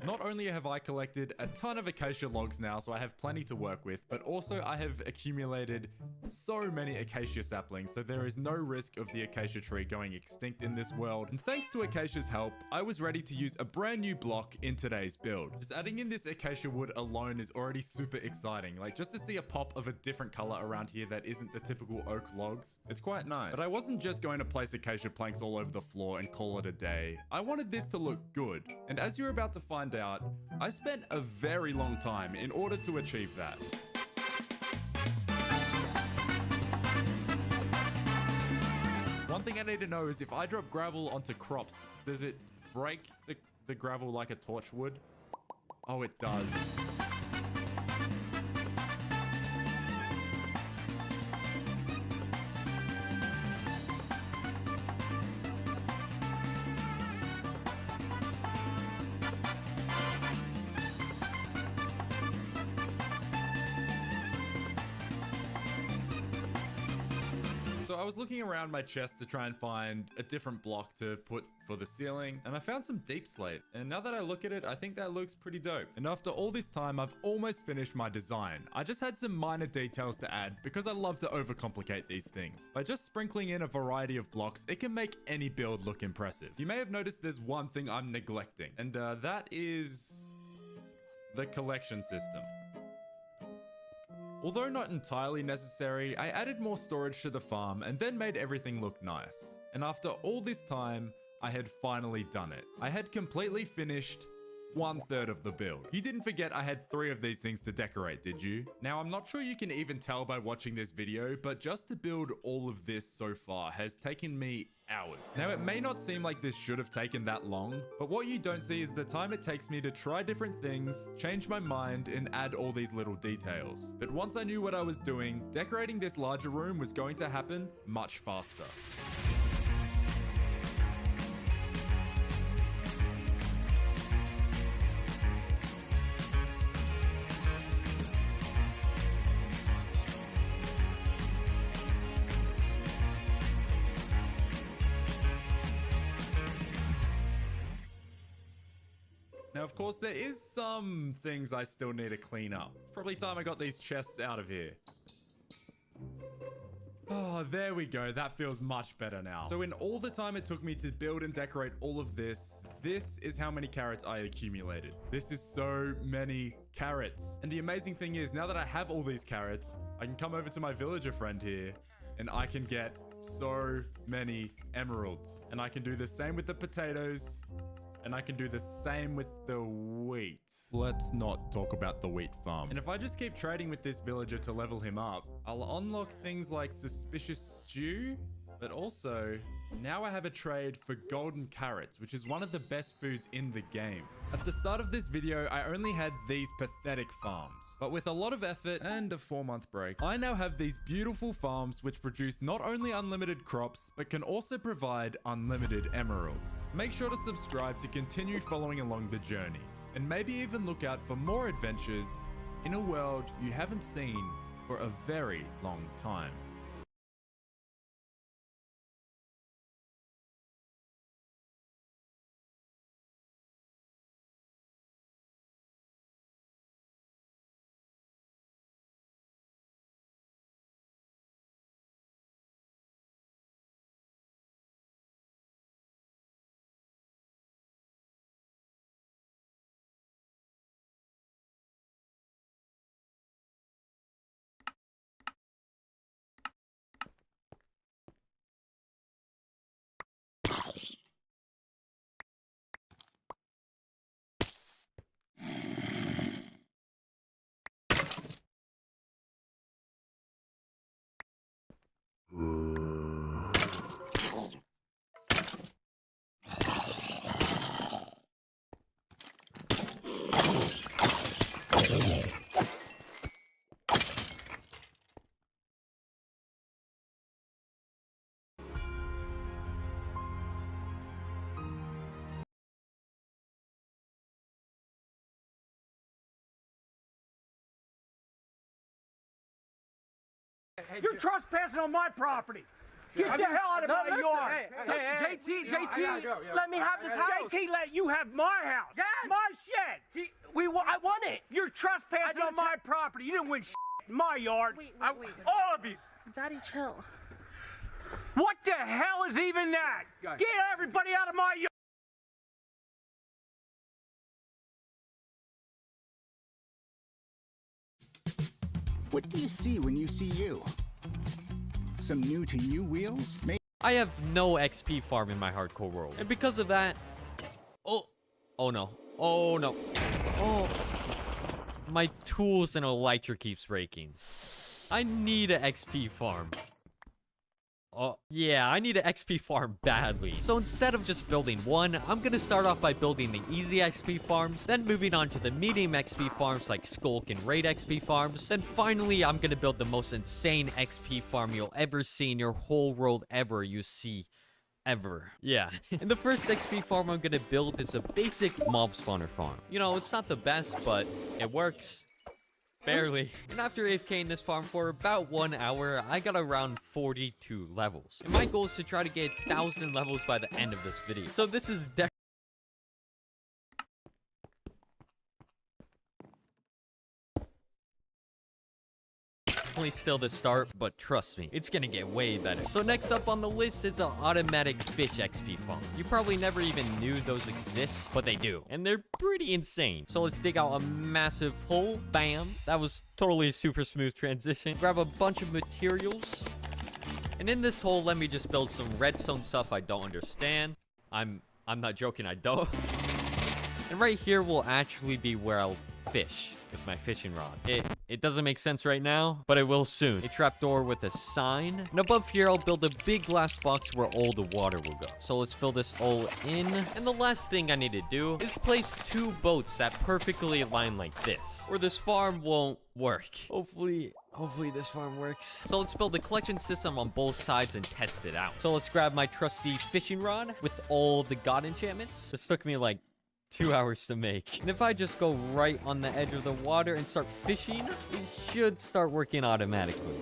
Not only have I collected a ton of acacia logs now, so I have plenty to work with, but also I have accumulated so many acacia saplings, so there is no risk of the acacia tree going extinct in this world. And thanks to Acacia's help, I was ready to use a brand new block in today's build. Just adding in this acacia wood alone is already super exciting. Like, just to see a pop of a different color around here that isn't the typical oak logs, it's quite nice. But I wasn't just going to place acacia planks all over the floor and call it a day. I wanted this to look good, and as you're about to find out, I spent a very long time in order to achieve that. One thing I need to know is if I drop gravel onto crops, does it break the gravel like a torch would? Oh, it does. So I was looking around my chest to try and find a different block to put for the ceiling, and I found some deep slate. And now that I look at it, I think that looks pretty dope. And after all this time, I've almost finished my design. I just had some minor details to add because I love to overcomplicate these things. By just sprinkling in a variety of blocks, it can make any build look impressive. You may have noticed there's one thing I'm neglecting, and that is the collection system. Although not entirely necessary, I added more storage to the farm and then made everything look nice. And after all this time, I had finally done it. I had completely finished 1/3 of the build. You didn't forget I had 3 of these things to decorate, did you? Now, I'm not sure you can even tell by watching this video, but just to build all of this so far has taken me hours. Now, it may not seem like this should have taken that long, but what you don't see is the time it takes me to try different things, change my mind, and add all these little details. But once I knew what I was doing, decorating this larger room was going to happen much faster. Now, of course, there is some things I still need to clean up. It's probably time I got these chests out of here. Oh, there we go. That feels much better now. So in all the time it took me to build and decorate all of this, this is how many carrots I accumulated. This is so many carrots. And the amazing thing is, now that I have all these carrots, I can come over to my villager friend here and I can get so many emeralds. And I can do the same with the potatoes. And I can do the same with the wheat. Let's not talk about the wheat farm. And if I just keep trading with this villager to level him up, I'll unlock things like suspicious stew, but also now I have a trade for golden carrots, which is one of the best foods in the game. At the start of this video, I only had these pathetic farms, but with a lot of effort and a 4-month break, I now have these beautiful farms which produce not only unlimited crops, but can also provide unlimited emeralds. Make sure to subscribe to continue following along the journey, and maybe even look out for more adventures in a world you haven't seen for a very long time. You're trespassing on my property. Get the hell out of my yard. JT, let me have this house. JT let you have my house. Yes. My shed. I want it. You're trespassing on my property. You didn't win in my yard. Wait. All of you. Daddy, chill. What the hell is even that? Get everybody out of my yard. What do you see when you see you? Some new to you wheels? I have no XP farm in my hardcore world. And because of that... Oh no. Oh, my tools and elytra keeps breaking. I need an XP farm. Oh, yeah, I need an XP farm badly. So instead of just building one, I'm gonna start off by building the easy XP farms, then moving on to the medium XP farms like Skulk and Raid XP farms. Then finally, I'm gonna build the most insane XP farm you'll ever see in your whole world ever ever. Yeah. And the first XP farm I'm gonna build is a basic mob spawner farm. You know, it's not the best, but it works. Barely. And after AFKing this farm for about 1 hour, I got around 42 levels. And my goal is to try to get 1,000 levels by the end of this video. So this is definitely still the start, but trust me, it's gonna get way better. So next up on the list is an automatic fish XP farm. You probably never even knew those exist, but they do. And they're pretty insane. So let's dig out a massive hole. Bam. That was totally a super smooth transition. Grab a bunch of materials. And in this hole, let me just build some redstone stuff I don't understand. I'm not joking, I don't. And right here will actually be where I'll fish with my fishing rod. It doesn't make sense right now, but it will soon. A trapdoor with a sign. And above here, I'll build a big glass box where all the water will go. So let's fill this all in. And the last thing I need to do is place 2 boats that perfectly align like this, or this farm won't work. Hopefully this farm works. So let's build a collection system on both sides and test it out. So let's grab my trusty fishing rod with all the god enchantments. This took me like 2 hours to make. And if I just go right on the edge of the water and start fishing, it should start working automatically.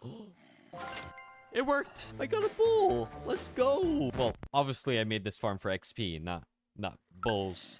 Oh. It worked! I got a bull! Let's go! Well, obviously I made this farm for XP, not bulls.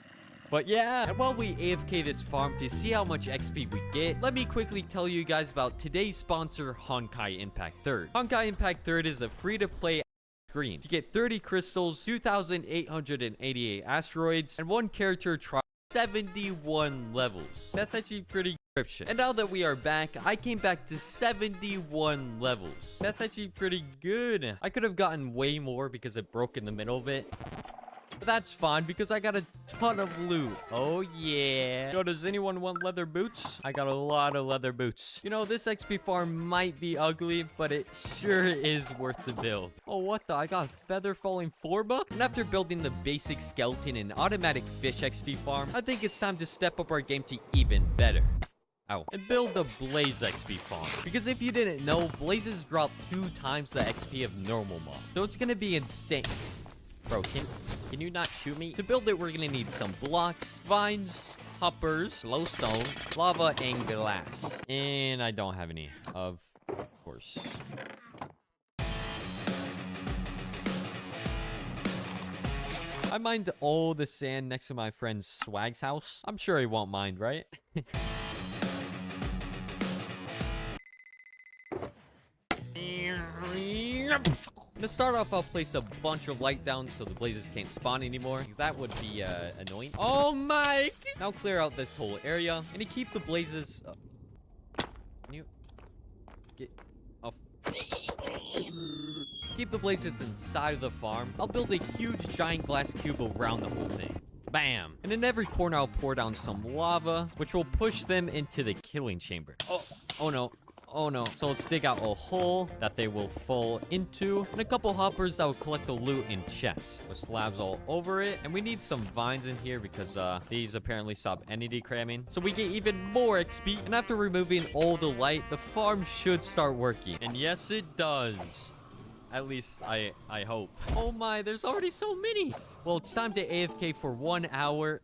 But yeah, and while we AFK this farm to see how much XP we get, let me quickly tell you guys about today's sponsor, Honkai Impact 3rd. Honkai Impact 3rd is a free-to-play screen to get 30 crystals, 2,888 asteroids, and 1 character try 71 levels. That's actually pretty description. And now that we are back, I came back to 71 levels. That's actually pretty good. I could have gotten way more because it broke in the middle of it. But that's fine because I got a ton of loot. Oh yeah. Yo, does anyone want leather boots? I got a lot of leather boots. You know, this XP farm might be ugly, but it sure is worth the build. Oh, what the? I got feather falling 4 bucks? And after building the basic skeleton and automatic fish XP farm, I think it's time to step up our game to even better. Ow. And build the Blaze XP farm. Because if you didn't know, Blazes drop 2 times the XP of normal mobs. So it's gonna be insane. Bro, can you not shoot me? To build it, we're gonna need some blocks, vines, hoppers, glowstone, lava, and glass. And I don't have any, of course. I mined all the sand next to my friend Swag's house. I'm sure he won't mind, right? To start off, I'll place a bunch of light down so the blazes can't spawn anymore, because that would be annoying. Oh my! Now clear out this whole area, and to keep the blazes... Can you... get... off... Keep the blazes inside of the farm, I'll build a huge giant glass cube around the whole thing. Bam! And in every corner, I'll pour down some lava, which will push them into the killing chamber. Oh no. Oh no. So let's dig out a hole that they will fall into, and a couple hoppers that will collect the loot in chests with slabs all over it. And we need some vines in here because these apparently stop entity cramming, so we get even more XP. And after removing all the light, the farm should start working. And yes, it does. At least I hope. Oh my, there's already so many. Well, it's time to AFK for 1 hour.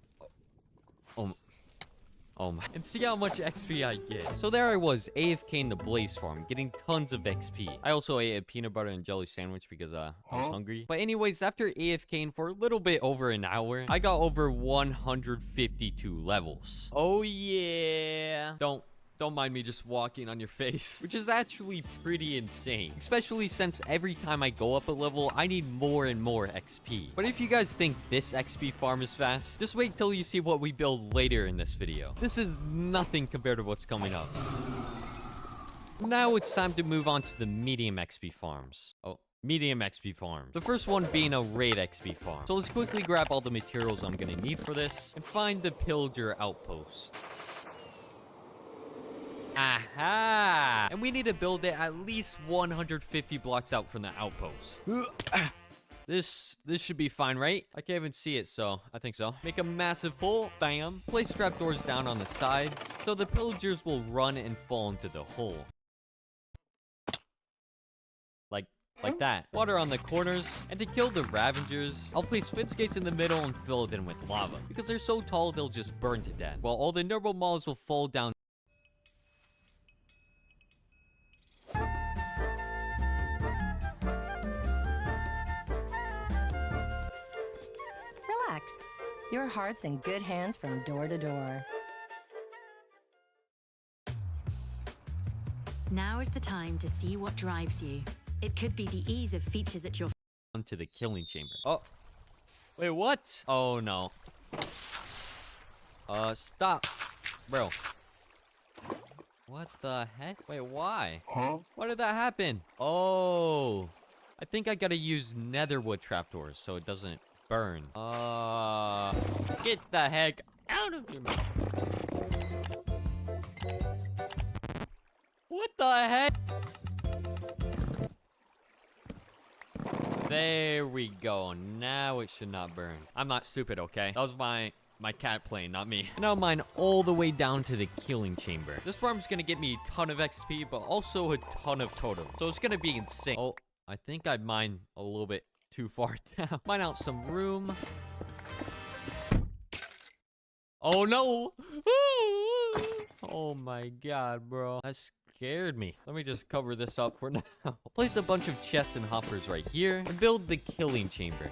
Oh my. And see how much XP I get. So there I was, AFK in the Blaze Farm, getting tons of XP. I also ate a peanut butter and jelly sandwich because I was hungry. But anyways, after AFKing for a little bit over an hour, I got over 152 levels. Oh yeah. Don't mind me just walking on your face, which is actually pretty insane, especially since every time I go up a level, I need more and more XP. But if you guys think this XP farm is fast, just wait till you see what we build later in this video. This is nothing compared to what's coming up. Now it's time to move on to the medium XP farms. Oh. Medium XP farm. The first one being a raid XP farm. So let's quickly grab all the materials I'm gonna need for this and find the pillager outpost. Aha! And we need to build it at least 150 blocks out from the outpost. This should be fine, right? I can't even see it, so I think so. Make a massive hole. Bam. Place trapdoors down on the sides so the pillagers will run and fall into the hole. Like that. Water on the corners. And to kill the Ravengers, I'll place fence gates in the middle and fill it in with lava. Because they're so tall, they'll just burn to death. While all the normal mobs will fall down. Relax. Your heart's in good hands from door to door. Now is the time to see what drives you. It could be the ease of features at your... ...to the killing chamber. Oh. Wait, what? Oh, no. Stop. Bro. What the heck? Wait, why? Huh? Why did that happen? Oh. I think I gotta use netherwood trapdoors so it doesn't burn. Get the heck out of here. What the heck? There we go. Now it should not burn. I'm not stupid, okay? That was my cat playing, not me. And now mine all the way down to the killing chamber. This farm's gonna get me a ton of XP, but also a ton of totems. So it's gonna be insane. Oh, I think I mined a little bit too far down. Mine out some room. Oh no! Oh my god, bro. That's scared me. Let me just cover this up for now. Place a bunch of chests and hoppers right here and build the killing chamber.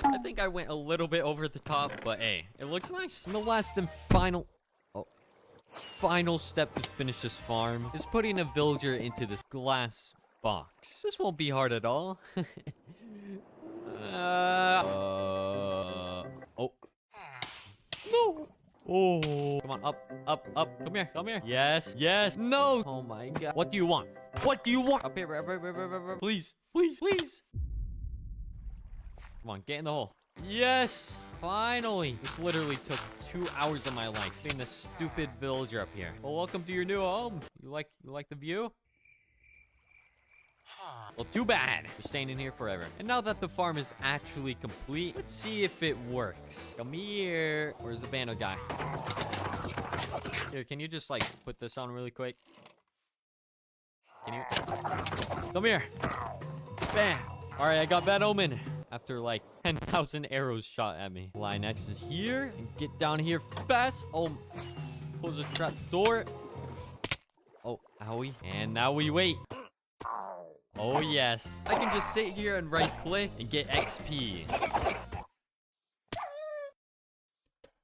I think I went a little bit over the top, but hey, it looks nice. And the last and final step to finish this farm is putting a villager into this glass box. This won't be hard at all. Oh. No. Oh. Come on, up. Come here. Yes. No. Oh my god. What do you want? What do you want? Up here. Please. Come on, get in the hole. Yes. Finally. This literally took 2 hours of my life. Being a stupid villager up here. Well, welcome to your new home. You like the view? Well, too bad. You're staying in here forever. And now that the farm is actually complete, let's see if it works. Come here. Where's the Bando guy? Here, can you just, like, put this on really quick? Can you? Come here. Bam. All right, I got Bad Omen. After, like, 10,000 arrows shot at me. Line X is here. And get down here fast. Oh, close the trap door. Oh, owie. And now we wait. Oh, yes. I can just sit here and right-click and get XP.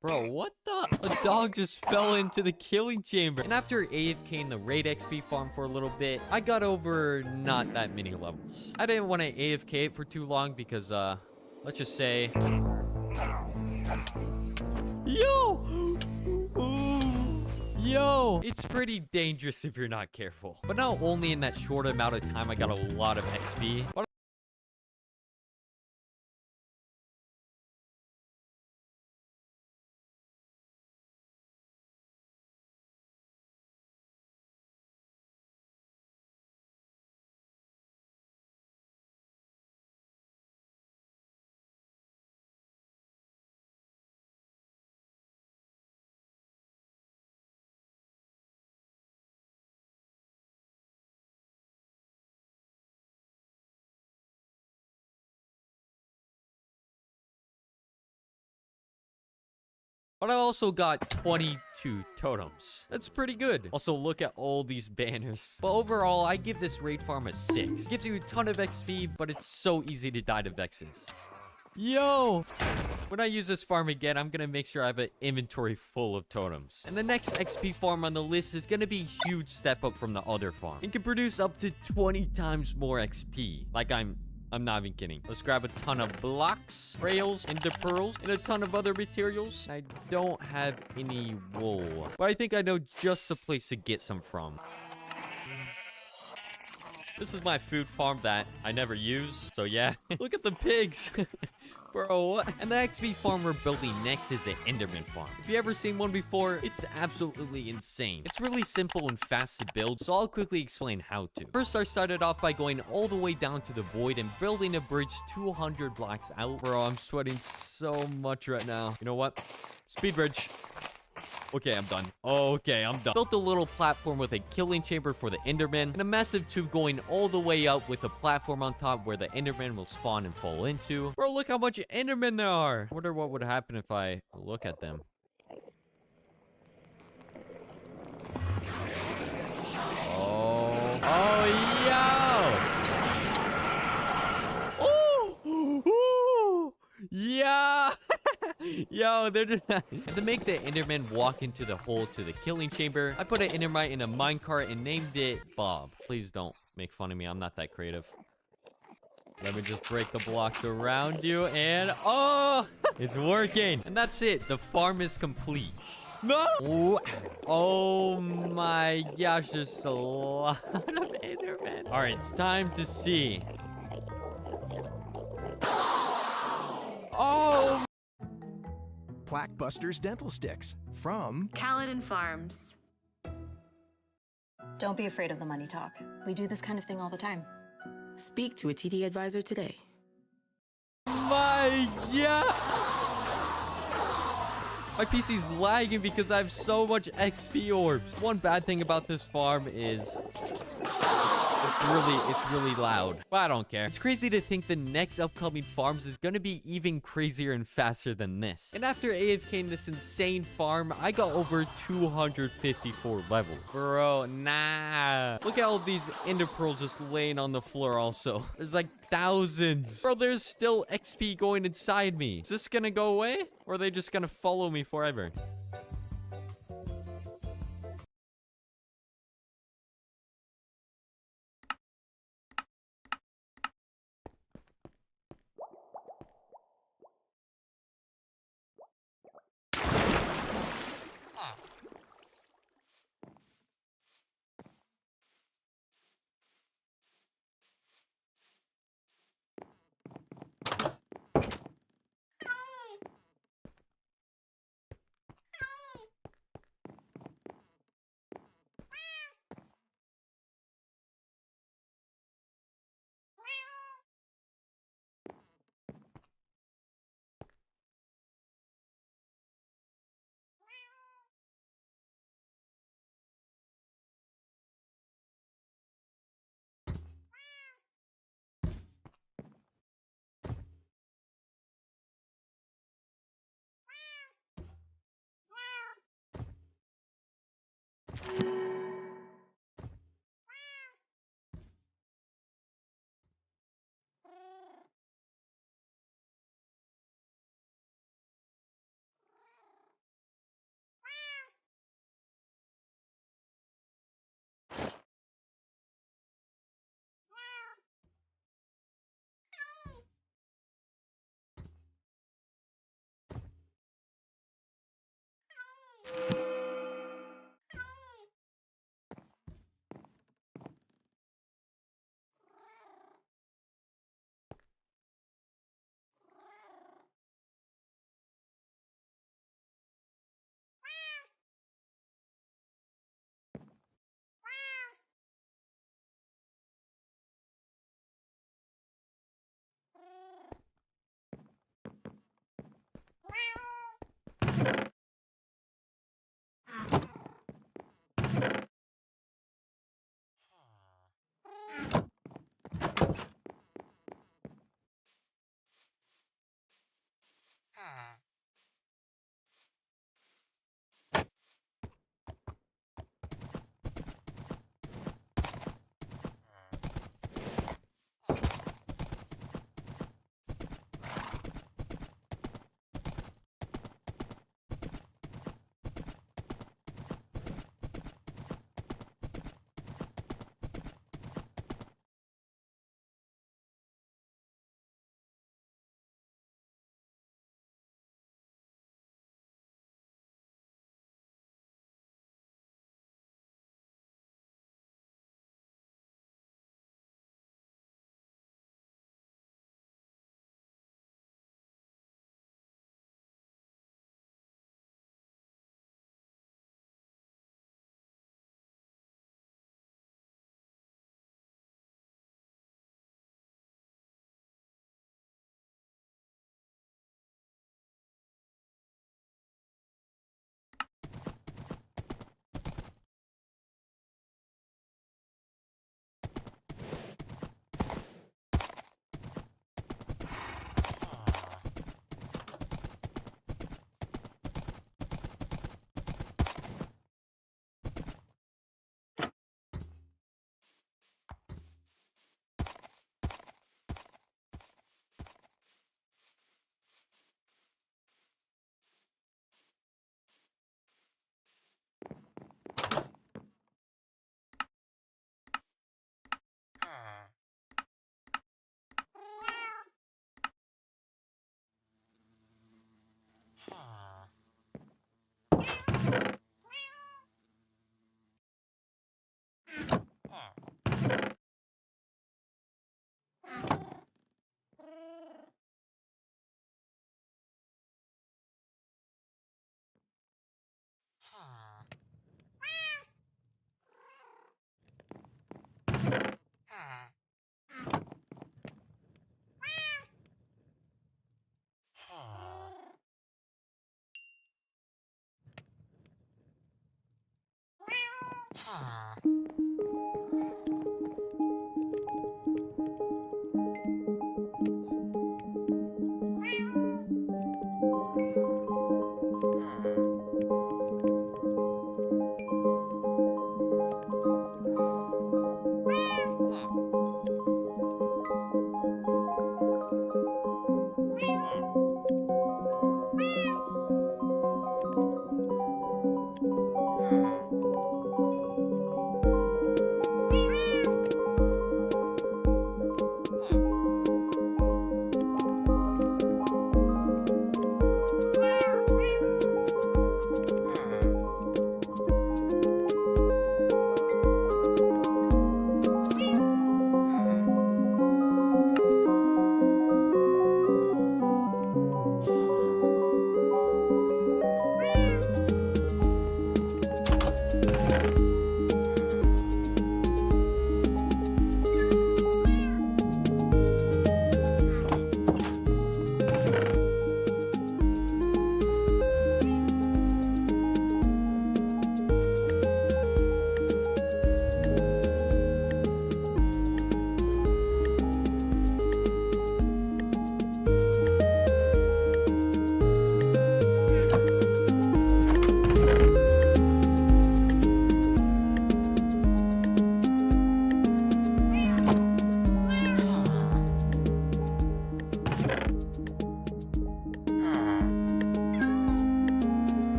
Bro, what the? A dog just fell into the killing chamber. And after AFKing the raid XP farm for a little bit, I got over not that many levels. I didn't want to AFK it for too long because, let's just say... Yo, it's pretty dangerous if you're not careful. But not only in that short amount of time, I got a lot of XP, but But I also got 22 totems. That's pretty good. Also, look at all these banners. But overall, I give this raid farm a 6. It gives you a ton of XP, but it's so easy to die to Vexes. Yo! When I use this farm again, I'm gonna make sure I have an inventory full of totems. And the next XP farm on the list is gonna be a huge step up from the other farm. It can produce up to 20 times more XP. Like I'm not even kidding. Let's grab a ton of blocks, rails, ender pearls, and a ton of other materials. I don't have any wool, but I think I know just the place to get some from. This is my food farm that I never use. So yeah, look at the pigs. Bro, what? And the XP farm we're building next is an Enderman farm. If you ever seen one before, it's absolutely insane. It's really simple and fast to build, so I'll quickly explain how to. First, I started off by going all the way down to the void and building a bridge 200 blocks out. Bro, I'm sweating so much right now. You know what? Speed bridge. Okay, I'm done. Okay, I'm done. Built a little platform with a killing chamber for the Enderman and a massive tube going all the way up with a platform on top where the Enderman will spawn and fall into. Bro, look how much Endermen there are. I wonder what would happen if I look at them. Oh, yo! Yeah! Yo, they're just... And to make the Enderman walk into the hole to the killing chamber, I put an Endermite in a minecart and named it Bob. Please don't make fun of me. I'm not that creative. Let me just break the blocks around you and... Oh! It's working! And that's it. The farm is complete. No! Ooh. Oh my gosh, there's a lot of Endermen. Alright, it's time to see. Oh! Plaque Busters Dental Sticks from Kaladin Farms. Don't be afraid of the money talk. We do this kind of thing all the time. Speak to a TD advisor today. My yeah. My PC's lagging because I have so much XP orbs. One bad thing about this farm is it's really loud, but I don't care. It's crazy to think the next upcoming farms is gonna be even crazier and faster than this. And after AFKing this insane farm, I got over 254 levels. Bro, nah. Look at all these ender pearls just laying on the floor also. There's like thousands. Bro, there's still XP going inside me. Is this gonna go away? Or are they just gonna follow me forever?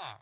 Huh.